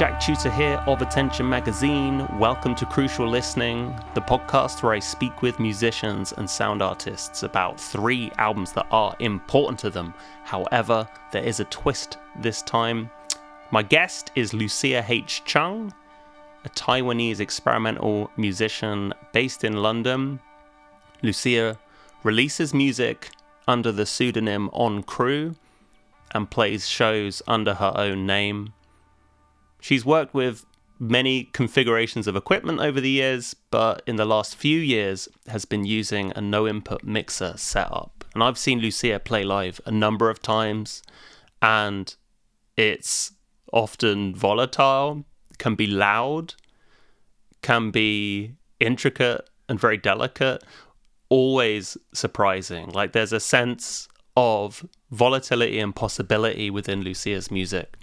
Jack Chuter here of Attention Magazine. Welcome to Crucial Listening, the podcast where I speak with musicians and sound artists about 3 albums that are important to them. However, there is a twist this time. My guest is Lucia H. Chung, a Taiwanese experimental musician based in London. Lucia releases music under the pseudonym creux and plays shows under her own name. She's worked with many configurations of equipment over the years, but in the last few years has been using a no-input mixer setup. And I've seen Lucia play live a number of times, and it's often volatile, can be loud, can be intricate and very delicate, always surprising. Like there's a sense of volatility and possibility within Lucia's music.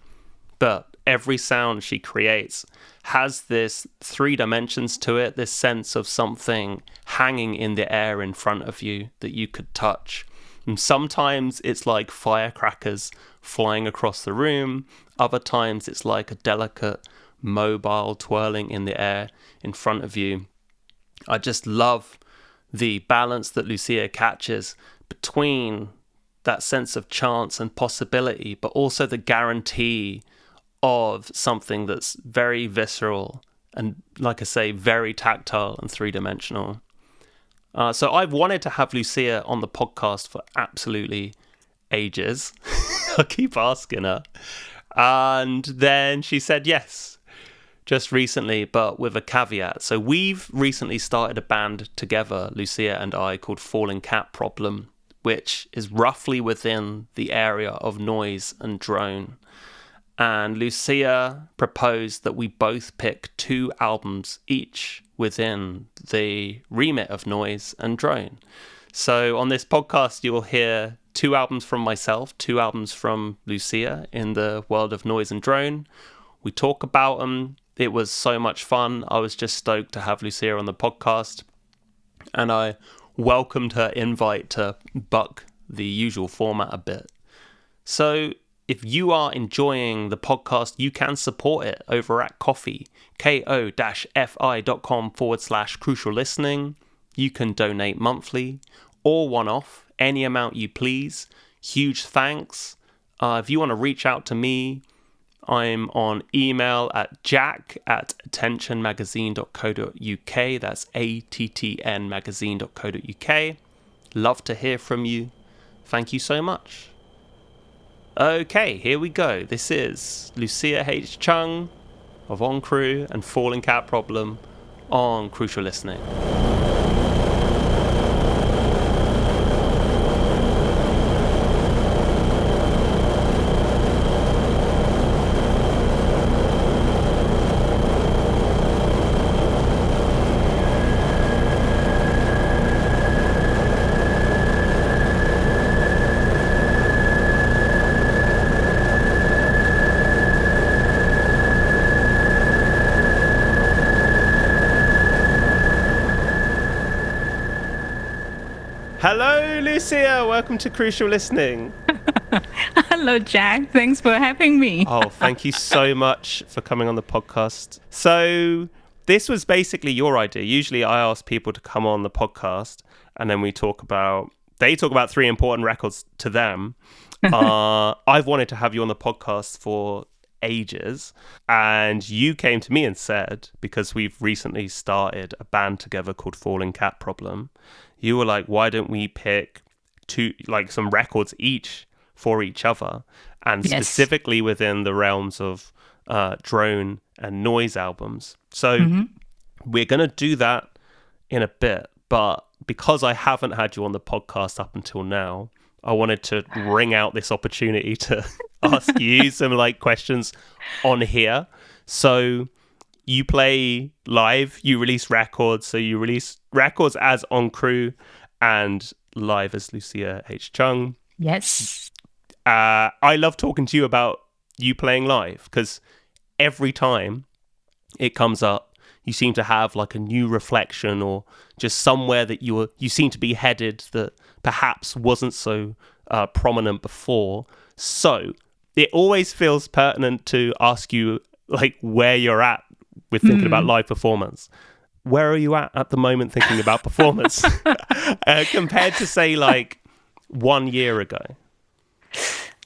But every sound she creates has this 3 dimensions to it, this sense of something hanging in the air in front of you that you could touch. And sometimes it's like firecrackers flying across the room. Other times it's like a delicate mobile twirling in the air in front of you. I just love the balance that Lucia catches between that sense of chance and possibility, but also the guarantee of something that's very visceral and, like I say, very tactile and 3-dimensional. So I've wanted to have Lucia on the podcast for absolutely ages. I keep asking her. And then she said yes, just recently, but with a caveat. So we've recently started a band together, Lucia and I, called Falling Cat Problem, which is roughly within the area of noise and drone. And Lucia proposed that we both pick 2 albums each within the remit of noise and drone. So on this podcast, you will hear 2 albums from myself, 2 albums from Lucia in the world of noise and drone. We talk about them. It was so much fun. I was just stoked to have Lucia on the podcast. And I welcomed her invite to buck the usual format a bit. So if you are enjoying the podcast, you can support it over at Ko-fi, ko-fi.com/crucial listening. You can donate monthly or one-off, any amount you please. Huge thanks. If you want to reach out to me, I'm on email at jack@attentionmagazine.co.uk. That's attnmagazine.co.uk. Love to hear from you. Thank you so much. Okay, here we go. This is Lucia H. Chung of creux and Falling Cat Problem on Crucial Listening. Hello, Lucia. Welcome to Crucial Listening. Hello, Jack. Thanks for having me. Oh, thank you so much for coming on the podcast. So this was basically your idea. Usually I ask people to come on the podcast and then they talk about 3 important records to them. I've wanted to have you on the podcast for ages, and you came to me and said, because we've recently started a band together called Falling Cat Problem, you were like, why don't we pick 2, like some records each for each other, and specifically within the realms of drone and noise albums. So we're going to do that in a bit, but because I haven't had you on the podcast up until now, I wanted to wring out this opportunity to ask you some questions on here. So you play live, you release records. So you release records as creux and live as Lucia H. Chung. Yes. I love talking to you about you playing live because every time it comes up, you seem to have a new reflection or just somewhere that you seem to be headed that perhaps wasn't so prominent before. So it always feels pertinent to ask you like where you're at with thinking about live performance. Where are you at the moment thinking about performance compared to, say, like 1 year ago?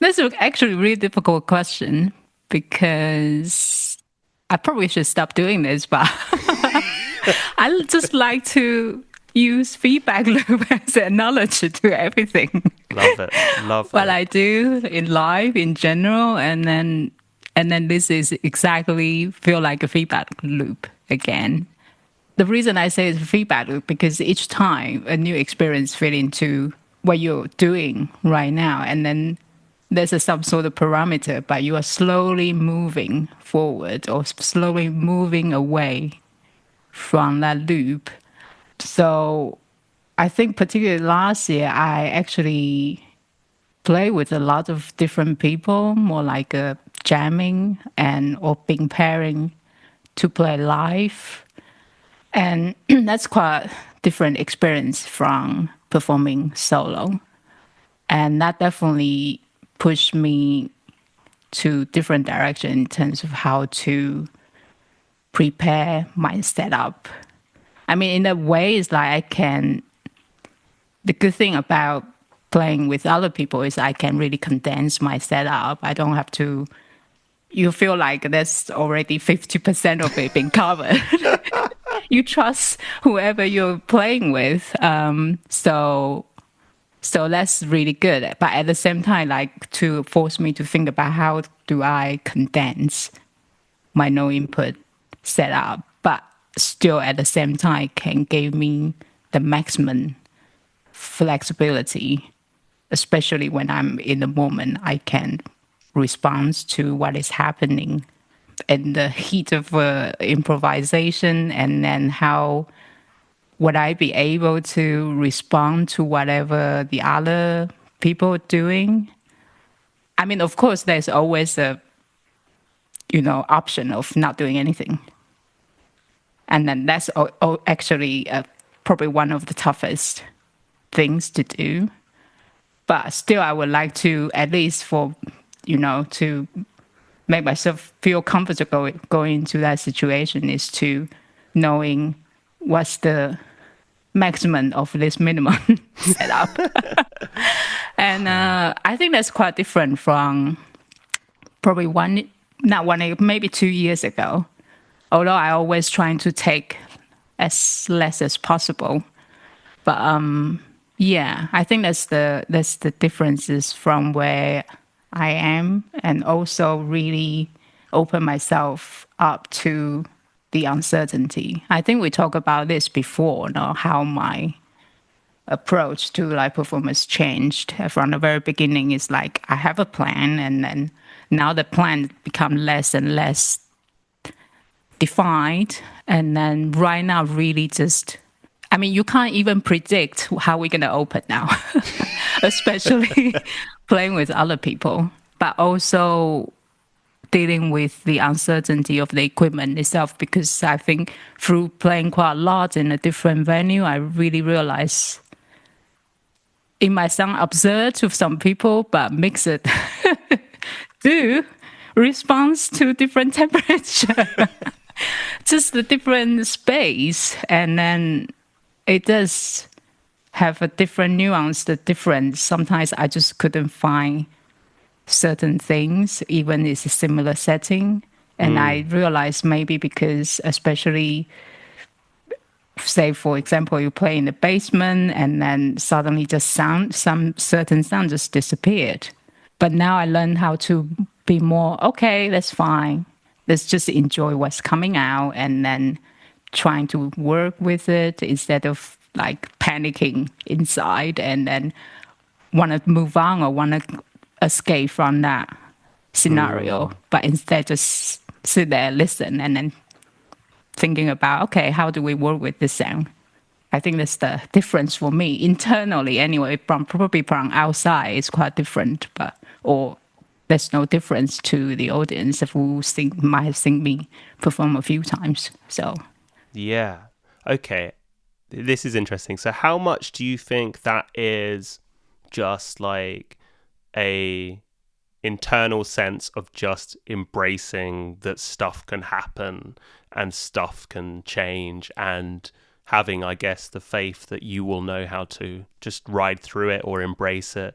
That's actually a really difficult question because I probably should stop doing this, but I just like to use feedback loop as an analogy to everything. Love it. What I do in life in general, and then this is exactly feel like a feedback loop again. The reason I say it's a feedback loop because each time a new experience fit into what you're doing right now, and then there's some sort of parameter, but you are slowly moving forward or slowly moving away from that loop. So I think particularly last year, I actually play with a lot of different people, more like a jamming and or being pairing to play live. And that's quite a different experience from performing solo. And that definitely pushed me to different direction in terms of how to prepare my setup. I mean, in a way, it's like the good thing about playing with other people is I can really condense my setup. I don't have to, you feel like there's already 50% of it being covered. You trust whoever you're playing with. So that's really good. But at the same time, like to force me to think about how do I condense my no input setup, but still at the same time can give me the maximum flexibility, especially when I'm in the moment, I can respond to what is happening in the heat of improvisation, and then how would I be able to respond to whatever the other people are doing? I mean, of course, there's always a, option of not doing anything. And then that's actually probably one of the toughest things to do. But still, I would like to, at least to make myself feel comfortable going into that situation, is to knowing what's the maximum of this minimum setup. And I think that's quite different from probably maybe 2 years ago. Although I always trying to take as less as possible. But yeah, I think that's the differences from where I am, and also really open myself up to the uncertainty. I think we talked about this before, how my approach to live performance changed from the very beginning. Is like I have a plan, and then now the plan become less and less defined, and then right now really just, I mean, you can't even predict how we're going to open now, especially playing with other people, but also dealing with the uncertainty of the equipment itself, because I think through playing quite a lot in a different venue, I really realized it might sound absurd to some people, but makes it do response to different temperature. Just the different space, and then it does have a different nuance, the difference. Sometimes I just couldn't find certain things, even it's a similar setting. And I realized maybe because, especially, say, for example, you play in the basement and then suddenly just some certain sound just disappeared. But now I learned how to be more, okay, that's fine. Let's just enjoy what's coming out, and then trying to work with it instead of like panicking inside and then want to move on or want to escape from that scenario. But instead just sit there, listen, and then thinking about, okay, how do we work with this sound? I think that's the difference for me internally anyway. Probably from outside it's quite different, or there's no difference to the audience who might have seen me perform a few times. So yeah, okay, this is interesting. So how much do you think that is just like a internal sense of just embracing that stuff can happen and stuff can change, and having, I guess, the faith that you will know how to just ride through it or embrace it.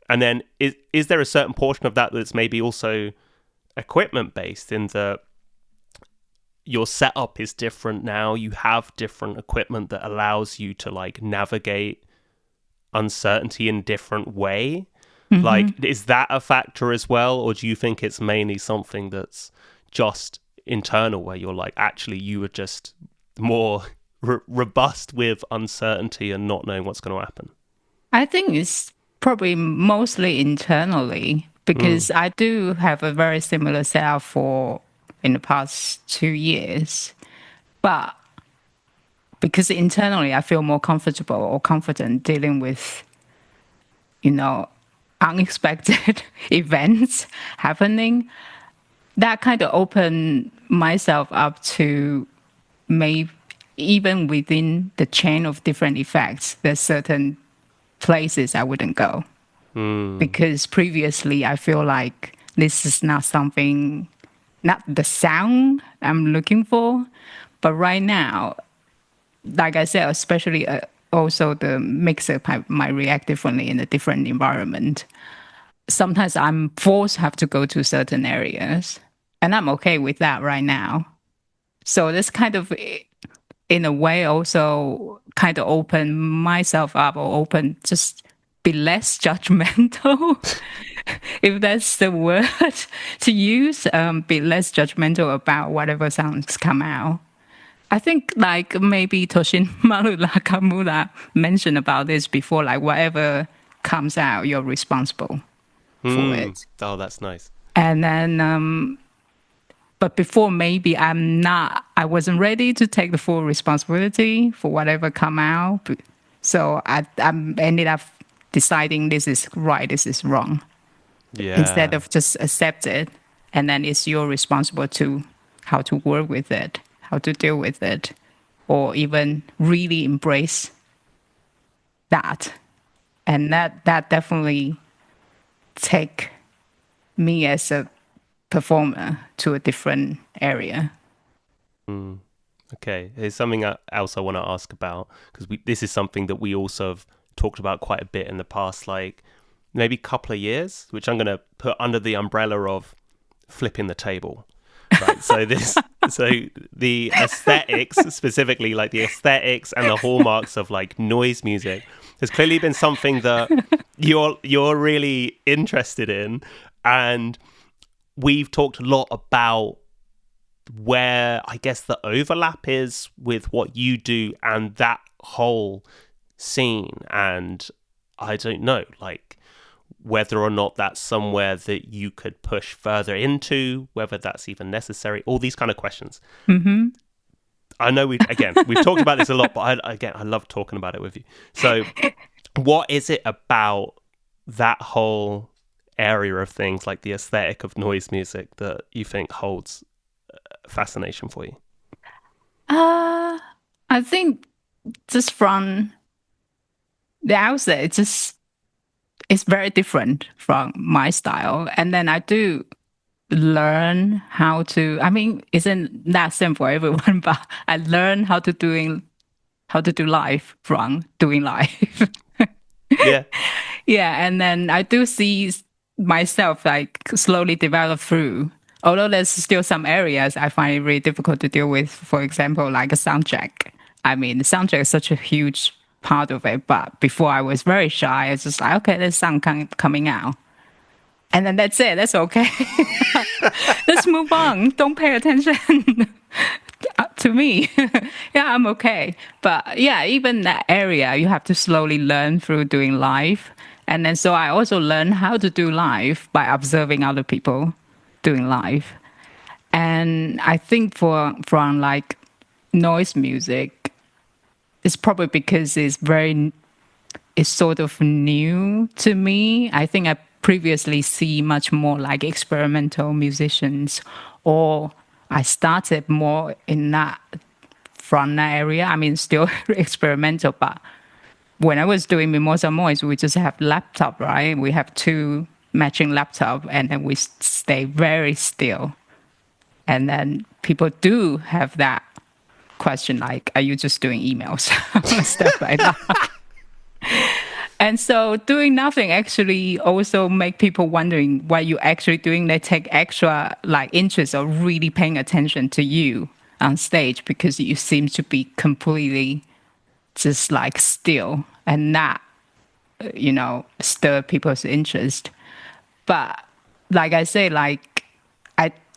And then is there a certain portion of that that's maybe also equipment based, in that your setup is different now, you have different equipment that allows you to like navigate uncertainty in different way? Like, is that a factor as well, or do you think it's mainly something that's just internal, where you're like, actually you are just more robust with uncertainty and not knowing what's going to happen? I think it's probably mostly internally, because I do have a very similar setup in the past 2 years. But because internally I feel more comfortable or confident dealing with, unexpected events happening, that kind of opened myself up to maybe even within the chain of different effects, there's certain places I wouldn't go. Because previously I feel like this is not the sound I'm looking for. But right now, like I said, especially also the mixer might react differently in a different environment. Sometimes I'm forced to have to go to certain areas, and I'm okay with that right now. So this kind of, in a way, also kind of open myself up, or just be less judgmental, if that's the word to use, be less judgmental about whatever sounds come out. I think like maybe Toshin Maru Nakamura mentioned about this before, like whatever comes out, you're responsible for it. Oh, that's nice. And then, but before maybe I wasn't ready to take the full responsibility for whatever come out. So I ended up deciding this is right, this is wrong. Yeah. Instead of just accept it, and then it's your responsible to how to work with it, how to deal with it, or even really embrace that. And that definitely take me as a performer to a different area. Okay, there's something else I want to ask about, because this is something that we also have talked about quite a bit in the past, like maybe couple of years, which I'm going to put under the umbrella of flipping the table. Right, so the aesthetics, specifically like the aesthetics and the hallmarks of like noise music, has clearly been something that you're really interested in, and we've talked a lot about where I guess the overlap is with what you do and that whole scene, and I don't know, like whether or not that's somewhere that you could push further into, whether that's even necessary, all these kind of questions. I know we've talked about this a lot, but I love talking about it with you. So what is it about that whole area of things, like the aesthetic of noise music, that you think holds fascination for you? I think just from the outset, it's very different from my style. And then I do learn how to, I mean, isn't that same for everyone, but I learn how to do live from doing live. Yeah. Yeah, and then I do see myself like slowly develop through. Although there's still some areas I find it really difficult to deal with. For example, like a sound check. I mean, the sound check is such a huge part of it. But before I was very shy. I was just like, okay, there's sound coming out. And then that's it. That's okay. Let's move on. Don't pay attention to me. Yeah, I'm okay. But yeah, even that area, you have to slowly learn through doing live. And then so I also learned how to do live by observing other people doing live. And I think from like noise music, it's probably because it's sort of new to me. I think I previously see much more like experimental musicians, or I started more in that from that area. I mean, still experimental, but when I was doing Mimosa Moist, we just have laptop, right? We have two matching laptop, and then we stay very still. And then people do have that question, like, are you just doing emails? Stuff like that. And so doing nothing actually also make people wondering what you're actually doing. They take extra like interest or really paying attention to you on stage because you seem to be completely just like still and not, stir people's interest. But like I say, like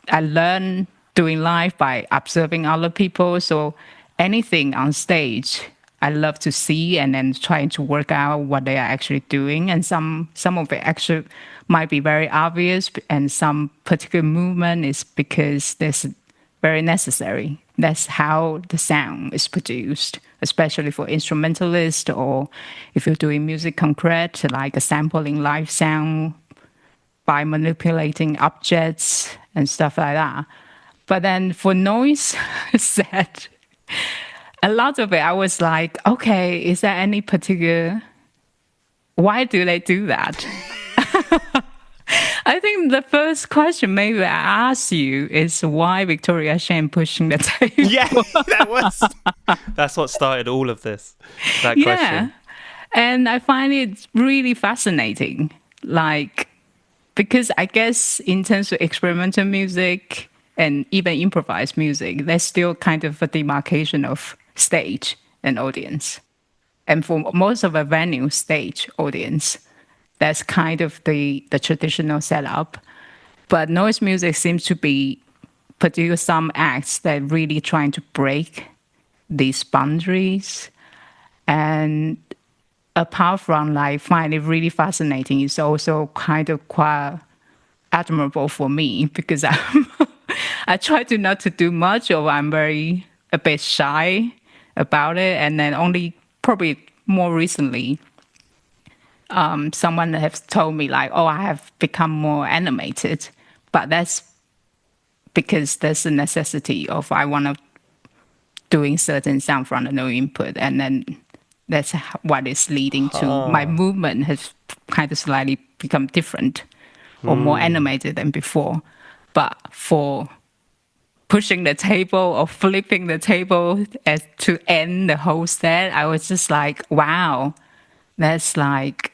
I learn doing live by observing other people. So anything on stage, I love to see and then trying to work out what they are actually doing. And some of it actually might be very obvious, and some particular movement is because that's very necessary. That's how the sound is produced, especially for instrumentalists, or if you're doing music concrete, like a sampling live sound by manipulating objects and stuff like that. But then for noise set, a lot of it, I was like, okay, is there any particular, why do they do that? I think the first question maybe I asked you is why Victoria Shane pushing the table? Yeah, that's what started all of this, that question. And I find it really fascinating, like, because I guess in terms of experimental music and even improvised music, there's still kind of a demarcation of stage and audience. And for most of a venue, stage, audience, that's kind of the traditional setup. But noise music seems to be produce some acts that really trying to break these boundaries. And apart from like find it really fascinating, it's also kind of quite admirable for me because I try to not to do much, or I'm very a bit shy about it. And then only probably more recently, someone has told me like, oh, I have become more animated, but that's because there's a necessity of I want to doing certain sound from the no input, and then that's what is leading to my movement has kind of slightly become different or more animated than before. But for pushing the table or flipping the table as to end the whole set, I was just like, wow, that's like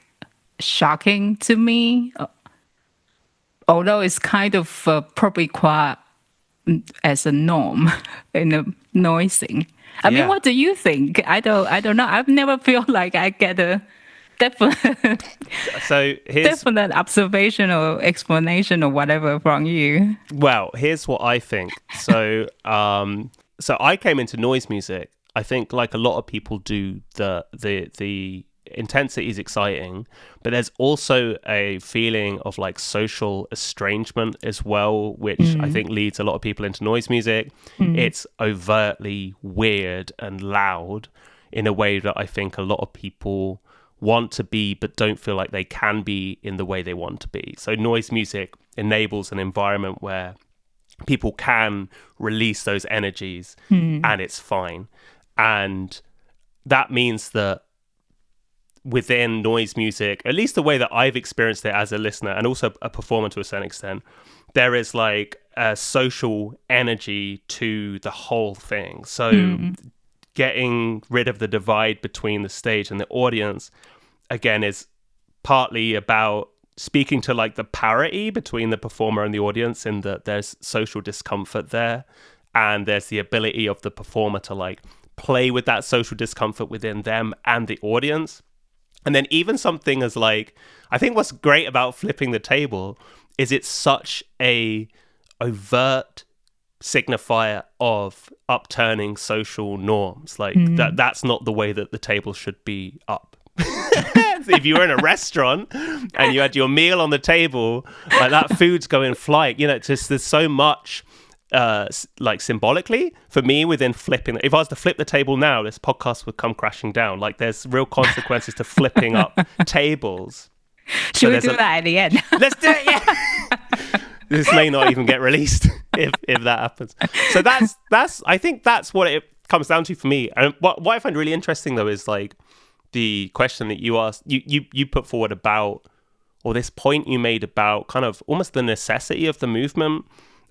shocking to me. Although it's kind of probably quite as a norm in the noising. I mean, what do you think? I don't know. I've never feel like I get a definite, definite observation or explanation or whatever from you. Well, here's what I think. So, so I came into noise music. I think, like a lot of people do, the intensity is exciting, but there's also a feeling of like social estrangement as well, which I think leads a lot of people into noise music. It's overtly weird and loud in a way that I think a lot of people want to be but don't feel like they can be in the way they want to be. So noise music enables an environment where people can release those energies and it's fine. And that means that within noise music, at least the way that I've experienced it as a listener and also a performer to a certain extent, there is like a social energy to the whole thing. So getting rid of the divide between the stage and the audience, again, is partly about speaking to like the parity between the performer and the audience, in that there's social discomfort there, and there's the ability of the performer to like play with that social discomfort within them and the audience. And then even something as like, I think what's great about flipping the table is it's such a overt signifier of upturning social norms. Like that's not the way that the table should be up. So if you were in a restaurant and you had your meal on the table, like that food's going flying, it's just, there's so much like symbolically for me within flipping. If I was to flip the table now, this podcast would come crashing down. Like there's real consequences to flipping up tables. Should we do that at the end? Let's do it. Yeah. This may not even get released if that happens. So that's I think that's what it comes down to for me. And what I find really interesting though is like the question that you asked, you put forward about or this point you made about kind of almost the necessity of the movement.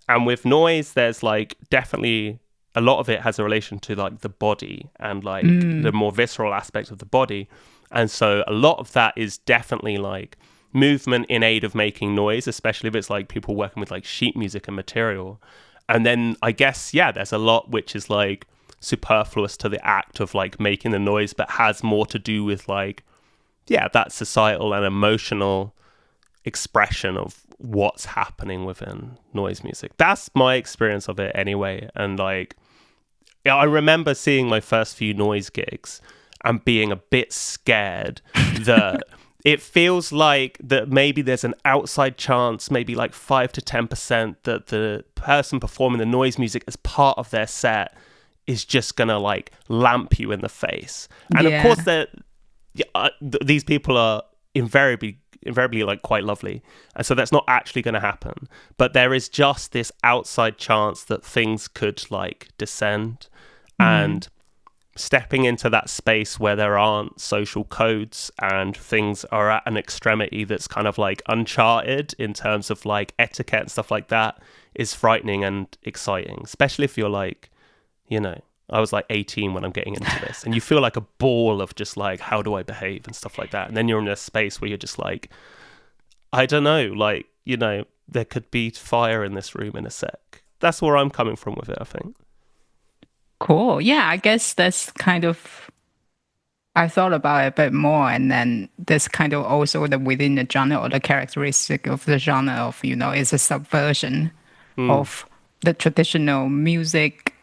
And with noise, there's like definitely a lot of it has a relation to like the body and like the more visceral aspect of the body. And so a lot of that is definitely like movement in aid of making noise, especially if it's like people working with like sheet music and material. And then I guess, yeah, there's a lot which is like superfluous to the act of like making the noise, but has more to do with like, yeah, that societal and emotional expression of what's happening within noise music. That's my experience of it anyway. And like, I remember seeing my first few noise gigs and being a bit scared that it feels like that maybe there's an outside chance, maybe like 5 to 10%, that the person performing the noise music as part of their set is just gonna like lamp you in the face. And of course, these people are invariably like quite lovely, and so that's not actually going to happen. But there is just this outside chance that things could like descend, and stepping into that space where there aren't social codes and things are at an extremity that's kind of like uncharted in terms of like etiquette and stuff like that is frightening and exciting, especially if you're like, you know, I was like 18 when I'm getting into this, and you feel like a ball of just like, how do I behave and stuff like that. And then you're in a space where you're just like, I don't know, like, you know, there could be fire in this room in a sec. That's where I'm coming from with it, I think. Cool. Yeah, I guess that's kind of, I thought about it a bit more, and then there's kind of also the within the genre or the characteristic of the genre of, you know, it's a subversion of the traditional music,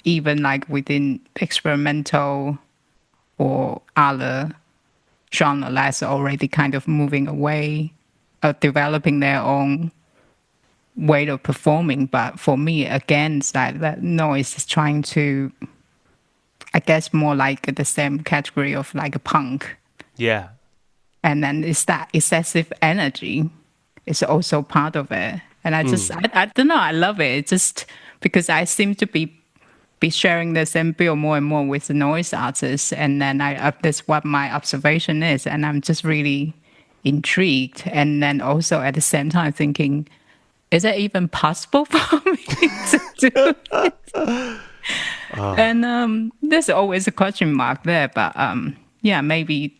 even like within experimental or other genre that's already kind of moving away, developing their own way of performing. But for me, again, it's like that noise is trying to, I guess, more like the same category of like a punk. Yeah. And then it's that excessive energy is also part of it. And I just, I don't know, I love it. It's just because I seem to be sharing the same bill more and more with the noise artists. And then that's what my observation is. And I'm just really intrigued. And then also at the same time thinking, is it even possible for me to do this? And there's always a question mark there. But yeah, maybe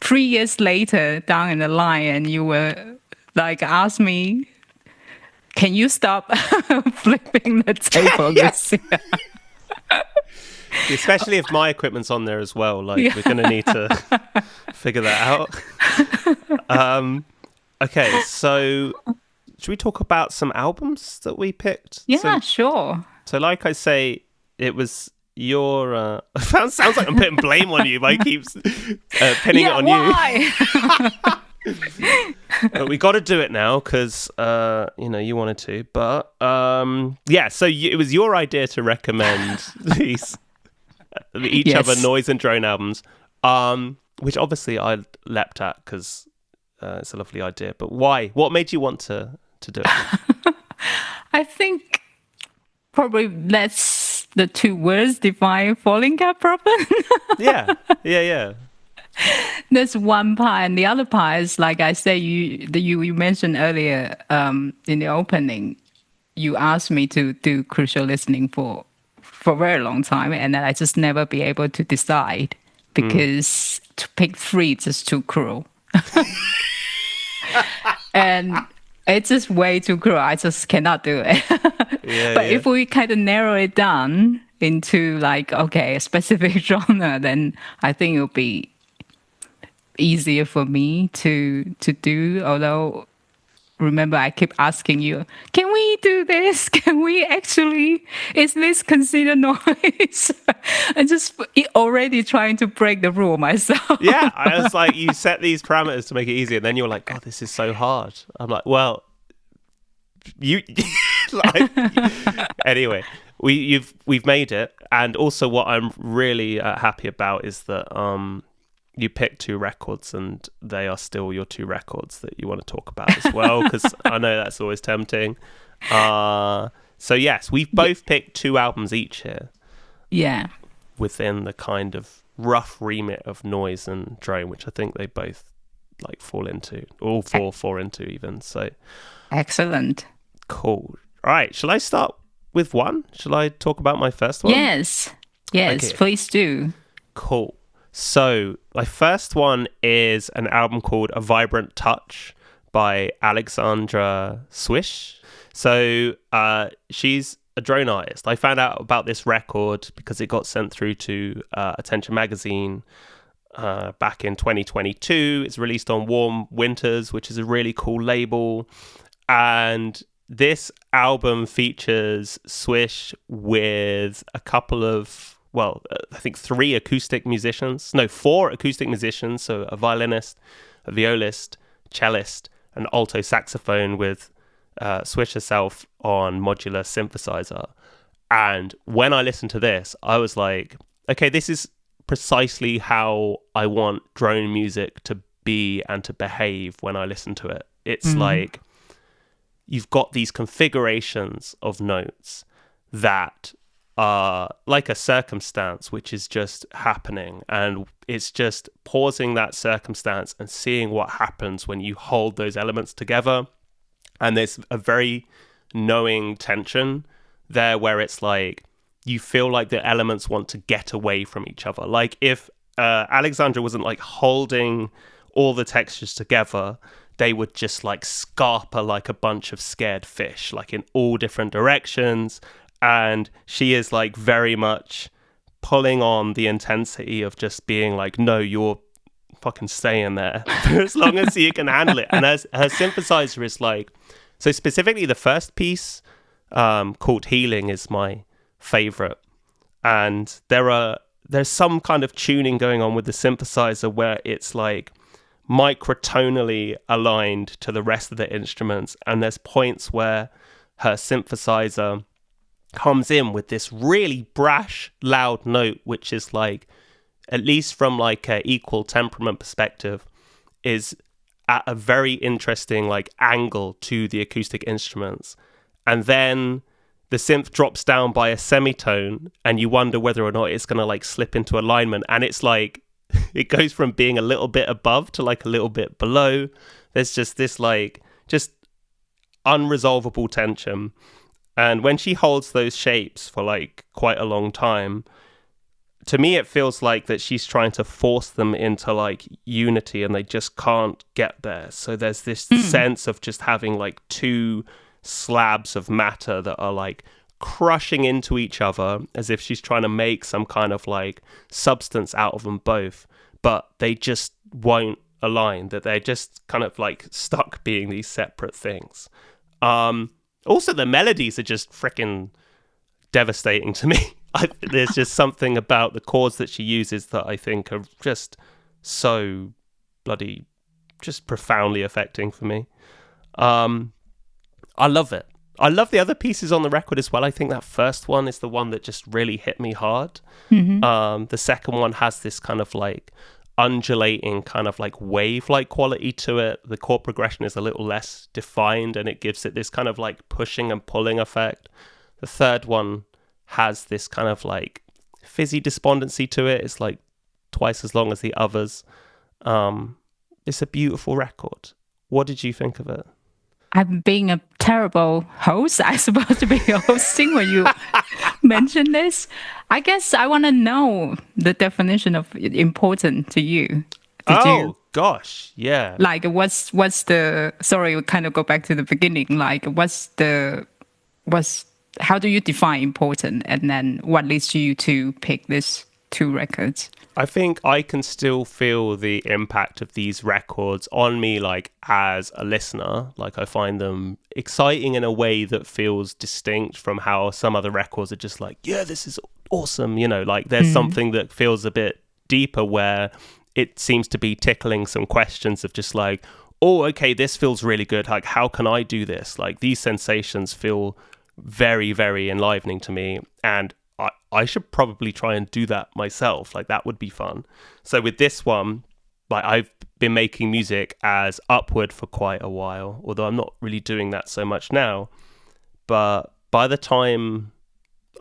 3 years later down in the line, and you were like, ask me, can you stop flipping the table, Lucia? Especially if my equipment's on there as well. Like, we're going to need to figure that out. Okay, so should we talk about some albums that we picked? Yeah, sure. So like I say, it was your... sounds like I'm putting blame on you, but I keep pinning it on you. We got to do it now because, you know, you wanted to. But, yeah, so it was your idea to recommend each other noise and drone albums, which obviously I leapt at because it's a lovely idea. But why? What made you want to do it? I think probably that's the two words define falling cat problem. Yeah. There's one part, and the other part is, like I say, you mentioned earlier in the opening, you asked me to do crucial listening for a very long time, and then I just never be able to decide because to pick three is just too cruel. And it's just way too cruel. I just cannot do it. But if we kind of narrow it down into like, okay, a specific genre, then I think it'll be easier for me to do. Although, remember, I keep asking you, can we do this? Can we actually, is this considered noise? I'm just already trying to break the rule myself. Yeah, I was like, you set these parameters to make it easier, and then you're like, God, this is so hard. I'm like, well, you like, anyway, we've made it. And also what I'm really happy about is that you picked two records, and they are still your two records that you want to talk about as well, because I know that's always tempting. So yes, we've both picked two albums each here. Yeah. Within the kind of rough remit of noise and drone, which I think they both like fall into, all four fall into even. So excellent. Cool. All right, shall I start with one? Shall I talk about my first one? Yes, Okay. please do. Cool. So my first one is an album called A Vibrant Touch by Alexandra Swish. So she's a drone artist. I found out about this record because it got sent through to Attention Magazine back in 2022. It's released on Warm Winters, which is a really cool label. And this album features Swish with a couple of, I think 4 acoustic musicians. So a violinist, a violist, cellist, an alto saxophone with Swish herself on modular synthesizer. And when I listened to this, I was like, okay, this is precisely how I want drone music to be and to behave when I listen to it. It's like you've got these configurations of notes that are like a circumstance which is just happening, and it's just pausing that circumstance and seeing what happens when you hold those elements together. And there's a very knowing tension there where it's like you feel like the elements want to get away from each other. Like if Alexandra wasn't like holding all the textures together, they would just like scarper like a bunch of scared fish, like in all different directions. And she is like very much pulling on the intensity of just being like, no, you're fucking staying there for as long as you can handle it. And her synthesizer is like, so specifically the first piece called Healing is my favorite. And there's some kind of tuning going on with the synthesizer where it's like microtonally aligned to the rest of the instruments, and there's points where her synthesizer comes in with this really brash, loud note, which is like, at least from like a equal temperament perspective, is at a very interesting like angle to the acoustic instruments. And then the synth drops down by a semitone, and you wonder whether or not it's going to like slip into alignment. And it's like, it goes from being a little bit above to like a little bit below. There's just this like, just unresolvable tension. And when she holds those shapes for like quite a long time, to me, it feels like that she's trying to force them into like unity, and they just can't get there. So there's this sense of just having like 2 slabs of matter that are like crushing into each other as if she's trying to make some kind of like substance out of them both, but they just won't align, that they're just kind of like stuck being these separate things. Also, the melodies are just freaking devastating to me. There's just something about the chords that she uses that I think are just so bloody, just profoundly affecting for me. I love it. I love the other pieces on the record as well. I think that first one is the one that just really hit me hard. The second one has this kind of like undulating kind of like wave-like quality to it. The chord progression is a little less defined, and it gives it this kind of like pushing and pulling effect. The third one has this kind of like fizzy despondency to it. It's like twice as long as the others. It's a beautiful record. What did you think of it? I'm being a terrible host. I'm supposed to be hosting when you mention this. I guess I want to know the definition of important to you. Gosh, yeah. Like, what's the? Sorry, we kind of go back to the beginning. Like, how do you define important, and then what leads you to pick these 2 records? I think I can still feel the impact of these records on me, like as a listener. Like I find them exciting in a way that feels distinct from how some other records are just like, yeah, this is awesome. You know, like there's something that feels a bit deeper where it seems to be tickling some questions of just like, oh, okay, this feels really good. Like, how can I do this? Like these sensations feel very, very enlivening to me. And I should probably try and do that myself. Like that would be fun. So with this one, like I've been making music as Upward for quite a while, although I'm not really doing that so much now. But by the time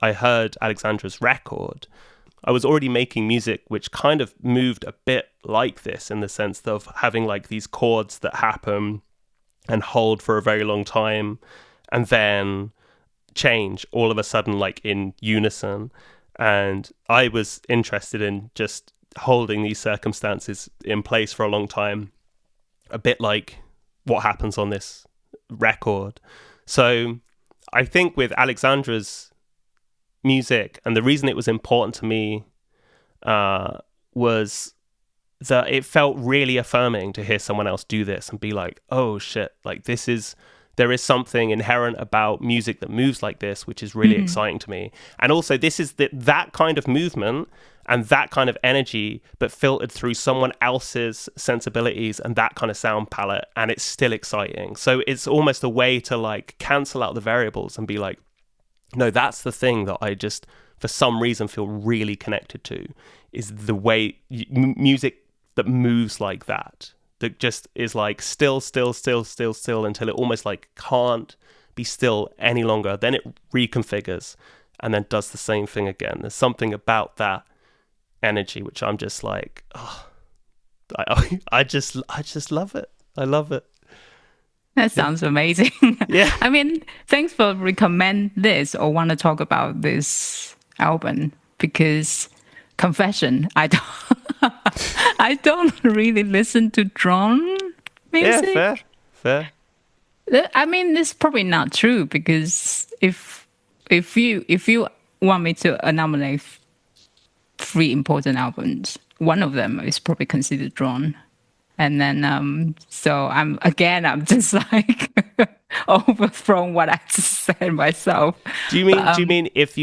I heard Alexandra's record, I was already making music which kind of moved a bit like this, in the sense of having like these chords that happen and hold for a very long time and then change all of a sudden, like in unison. And I was interested in just holding these circumstances in place for a long time, a bit like what happens on this record. So I think with Alexandra's music, and the reason it was important to me was that it felt really affirming to hear someone else do this and be like, oh shit, like there is something inherent about music that moves like this, which is really exciting to me. And also this is that kind of movement and that kind of energy, but filtered through someone else's sensibilities and that kind of sound palette, and it's still exciting. So it's almost a way to like cancel out the variables and be like, no, that's the thing that I just, for some reason, feel really connected to, is the way music that moves like that just is like still until it almost like can't be still any longer. Then it reconfigures and then does the same thing again. There's something about that energy which I'm just like, oh, I just love it. I love it. That sounds amazing. Yeah. I mean, thanks for recommend this or want to talk about this album, because confession, I don't really listen to drum music. Yeah, fair. I mean, it's probably not true, because if you want me to nominate 3 important albums, one of them is probably considered drum. And then, so I'm just like overthrown what I just said myself. Do you mean if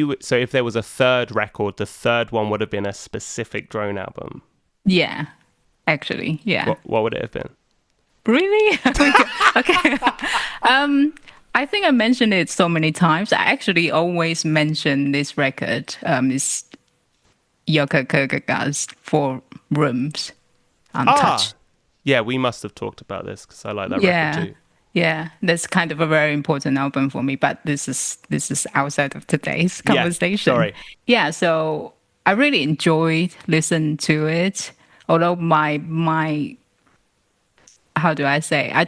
there was a third record, the third one would have been a specific drone album? Yeah, actually, yeah. What would it have been? Really? Okay. I think I mentioned it so many times. I actually always mention this record, is Yoko Kirkegaard's 4 Rooms Untouched. Yeah, we must have talked about this, because I like that record too. Yeah, that's kind of a very important album for me, but this is outside of today's conversation. Yeah, sorry. Yeah, so I really enjoyed listening to it. Although my how do I say? I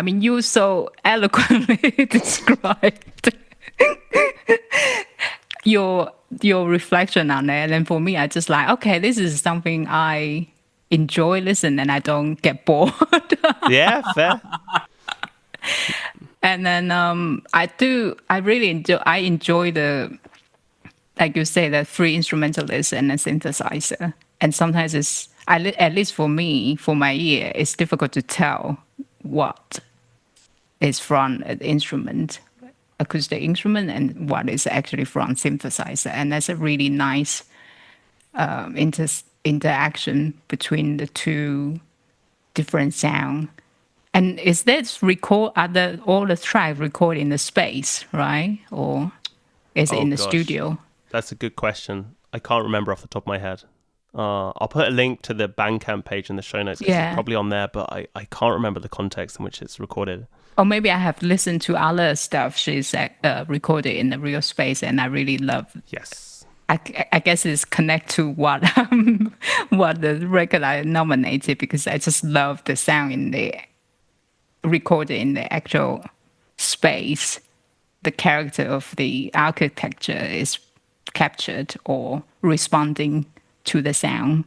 mean, you so eloquently described your reflection on it, and for me, I just like, okay, this is something I enjoy listening and I don't get bored. Yeah, fair. And then I really enjoy the, like you say, the 3 instrumentalists and a synthesizer. And sometimes it's, at least for me, for my ear, it's difficult to tell what is from an instrument, acoustic instrument, and what is actually from synthesizer. And that's a really nice interaction between the 2 different sound. And is this all the tracks recorded in the space, right? Or is it in the studio? That's a good question. I can't remember off the top of my head. I'll put a link to the Bandcamp page in the show notes, because it's probably on there, but I can't remember the context in which it's recorded. Or maybe I have listened to other stuff she's recorded in the real space, and I really love. Yes. I guess it's connect to what the record I nominated, because I just love the sound in the recorded in the actual space. The character of the architecture is captured or responding to the sound.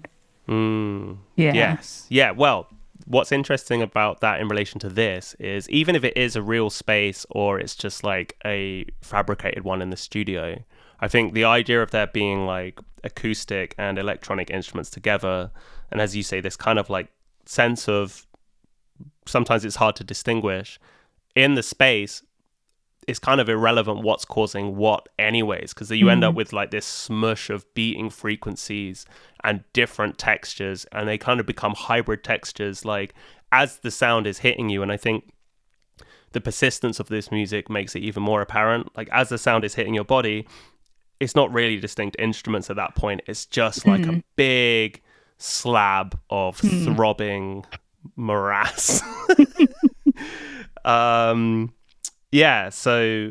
Yeah. Yes. Yeah. Well, what's interesting about that in relation to this is, even if it is a real space or it's just like a fabricated one in the studio, I think the idea of there being like acoustic and electronic instruments together, and as you say, this kind of like sense of, sometimes it's hard to distinguish in the space, it's kind of irrelevant what's causing what anyways, because you end up with like this smush of beating frequencies and different textures, and they kind of become hybrid textures like as the sound is hitting you. And I think the persistence of this music makes it even more apparent. Like as the sound is hitting your body, it's not really distinct instruments at that point. It's just like a big slab of throbbing morass. Yeah, so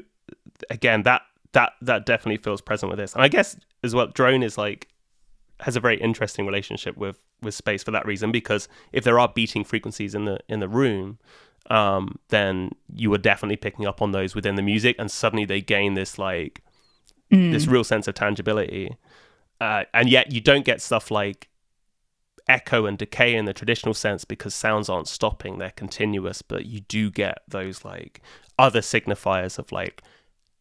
again, that definitely feels present with this. And I guess as well, drone is like has a very interesting relationship with space for that reason, because if there are beating frequencies in the room, then you are definitely picking up on those within the music, and suddenly they gain this like this real sense of tangibility, and yet you don't get stuff like echo and decay in the traditional sense, because sounds aren't stopping, they're continuous, but you do get those like other signifiers of like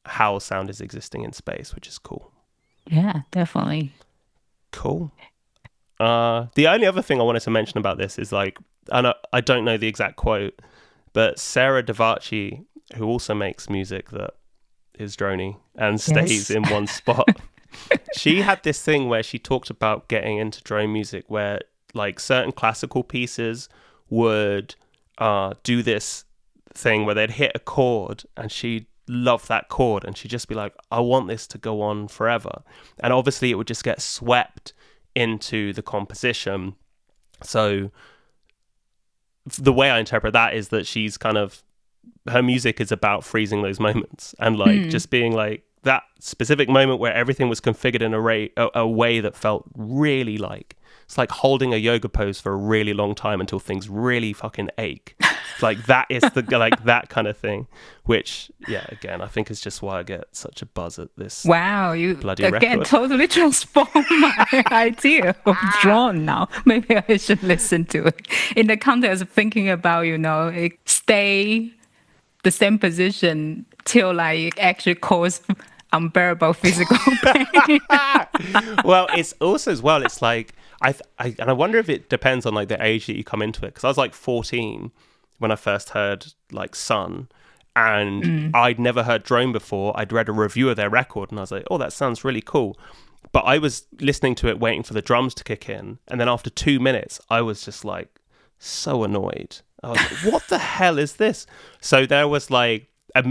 how sound is existing in space, which is cool. Yeah, definitely. Cool. The only other thing I wanted to mention about this is like, and I don't know the exact quote, but Sarah Davachi, who also makes music that is droney and stays in one spot, she had this thing where she talked about getting into drone music where like certain classical pieces would do this thing where they'd hit a chord and she'd love that chord and she'd just be like, I want this to go on forever. And obviously it would just get swept into the composition. So the way I interpret that is that she's kind of, her music is about freezing those moments and like just being like that specific moment where everything was configured in a way that felt really like, it's like holding a yoga pose for a really long time until things really fucking ache. Like that is the like that kind of thing, which yeah, again, I think is just why I get such a buzz at this. Wow, you bloody again record. Totally transform my idea of drone now. Maybe I should listen to it in the context of thinking about, it stay the same position till like it actually cause unbearable physical pain. Well, it's also as well, it's like and I wonder if it depends on like the age that you come into it, because I was like 14 when I first heard like Sun, and I'd never heard drone before. I'd read a review of their record and I was like, oh, that sounds really cool, but I was listening to it waiting for the drums to kick in, and then after 2 minutes I was just like so annoyed. I was like, what the hell is this? So there was like I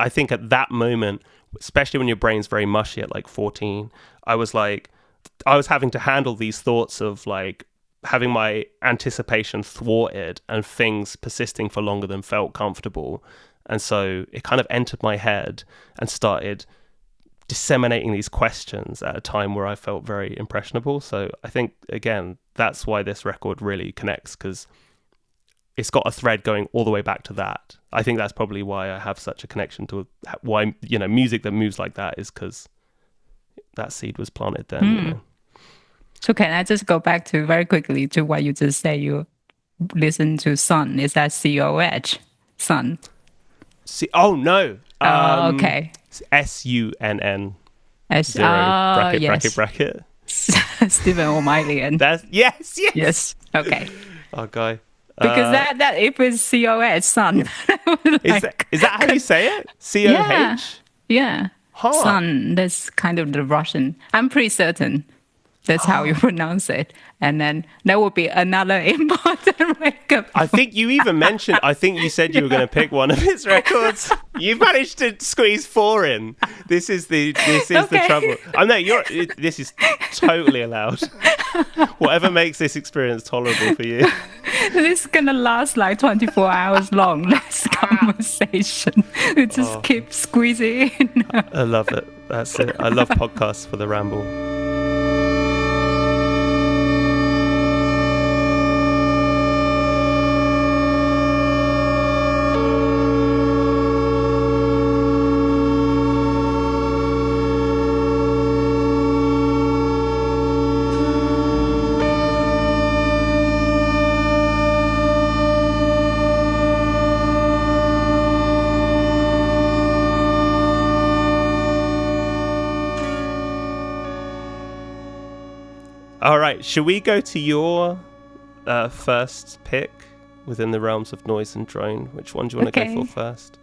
think at that moment, especially when your brain's very mushy at like 14, I was having to handle these thoughts of like having my anticipation thwarted and things persisting for longer than felt comfortable. And so it kind of entered my head and started disseminating these questions at a time where I felt very impressionable. So I think, again, that's why this record really connects, because it's got a thread going all the way back to that. I think that's probably why I have such a connection to why, music that moves like that, is because that seed was planted then. So can I just go back to very quickly to what you just said? You listen to Sun. Is that COH? Sun. Oh no. Okay. SUNN. Zero bracket. Stephen O'Malley. That's yes. Okay. Oh, guy. Because that if it's COH, Sun. Is that how you say it? COH? Yeah. Huh. Sun. That's kind of the Russian. I'm pretty certain that's how you pronounce it. And then there will be another important record. I think you even mentioned, I think you said you were going to pick one of his records. You've managed to squeeze 4 in. This is the trouble. I know this is totally allowed. Whatever makes this experience tolerable for you. This is going to last like 24 hours long, this conversation. We just keep squeezing in. I love it. That's it. I love podcasts for the ramble. All right, should we go to your first pick within the realms of noise and drone? Which one do you want to go for first?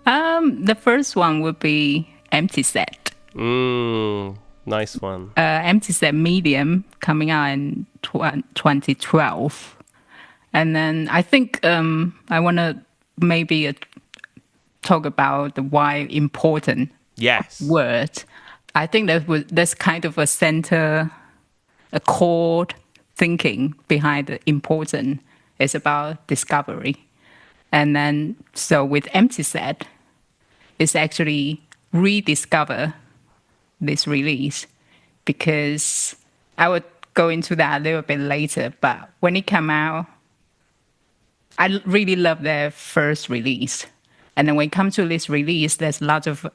The first one would be Empty Set. Nice one. Empty Set Medium, coming out in 2012. And then I think I want to maybe talk about the why important word. I think that's kind of a core thinking behind the important. It's about discovery. And then, so with Empty Set, it's actually rediscover this release because I would go into that a little bit later. But when it came out, I really love their first release. And then when it comes to this release, there's a lot of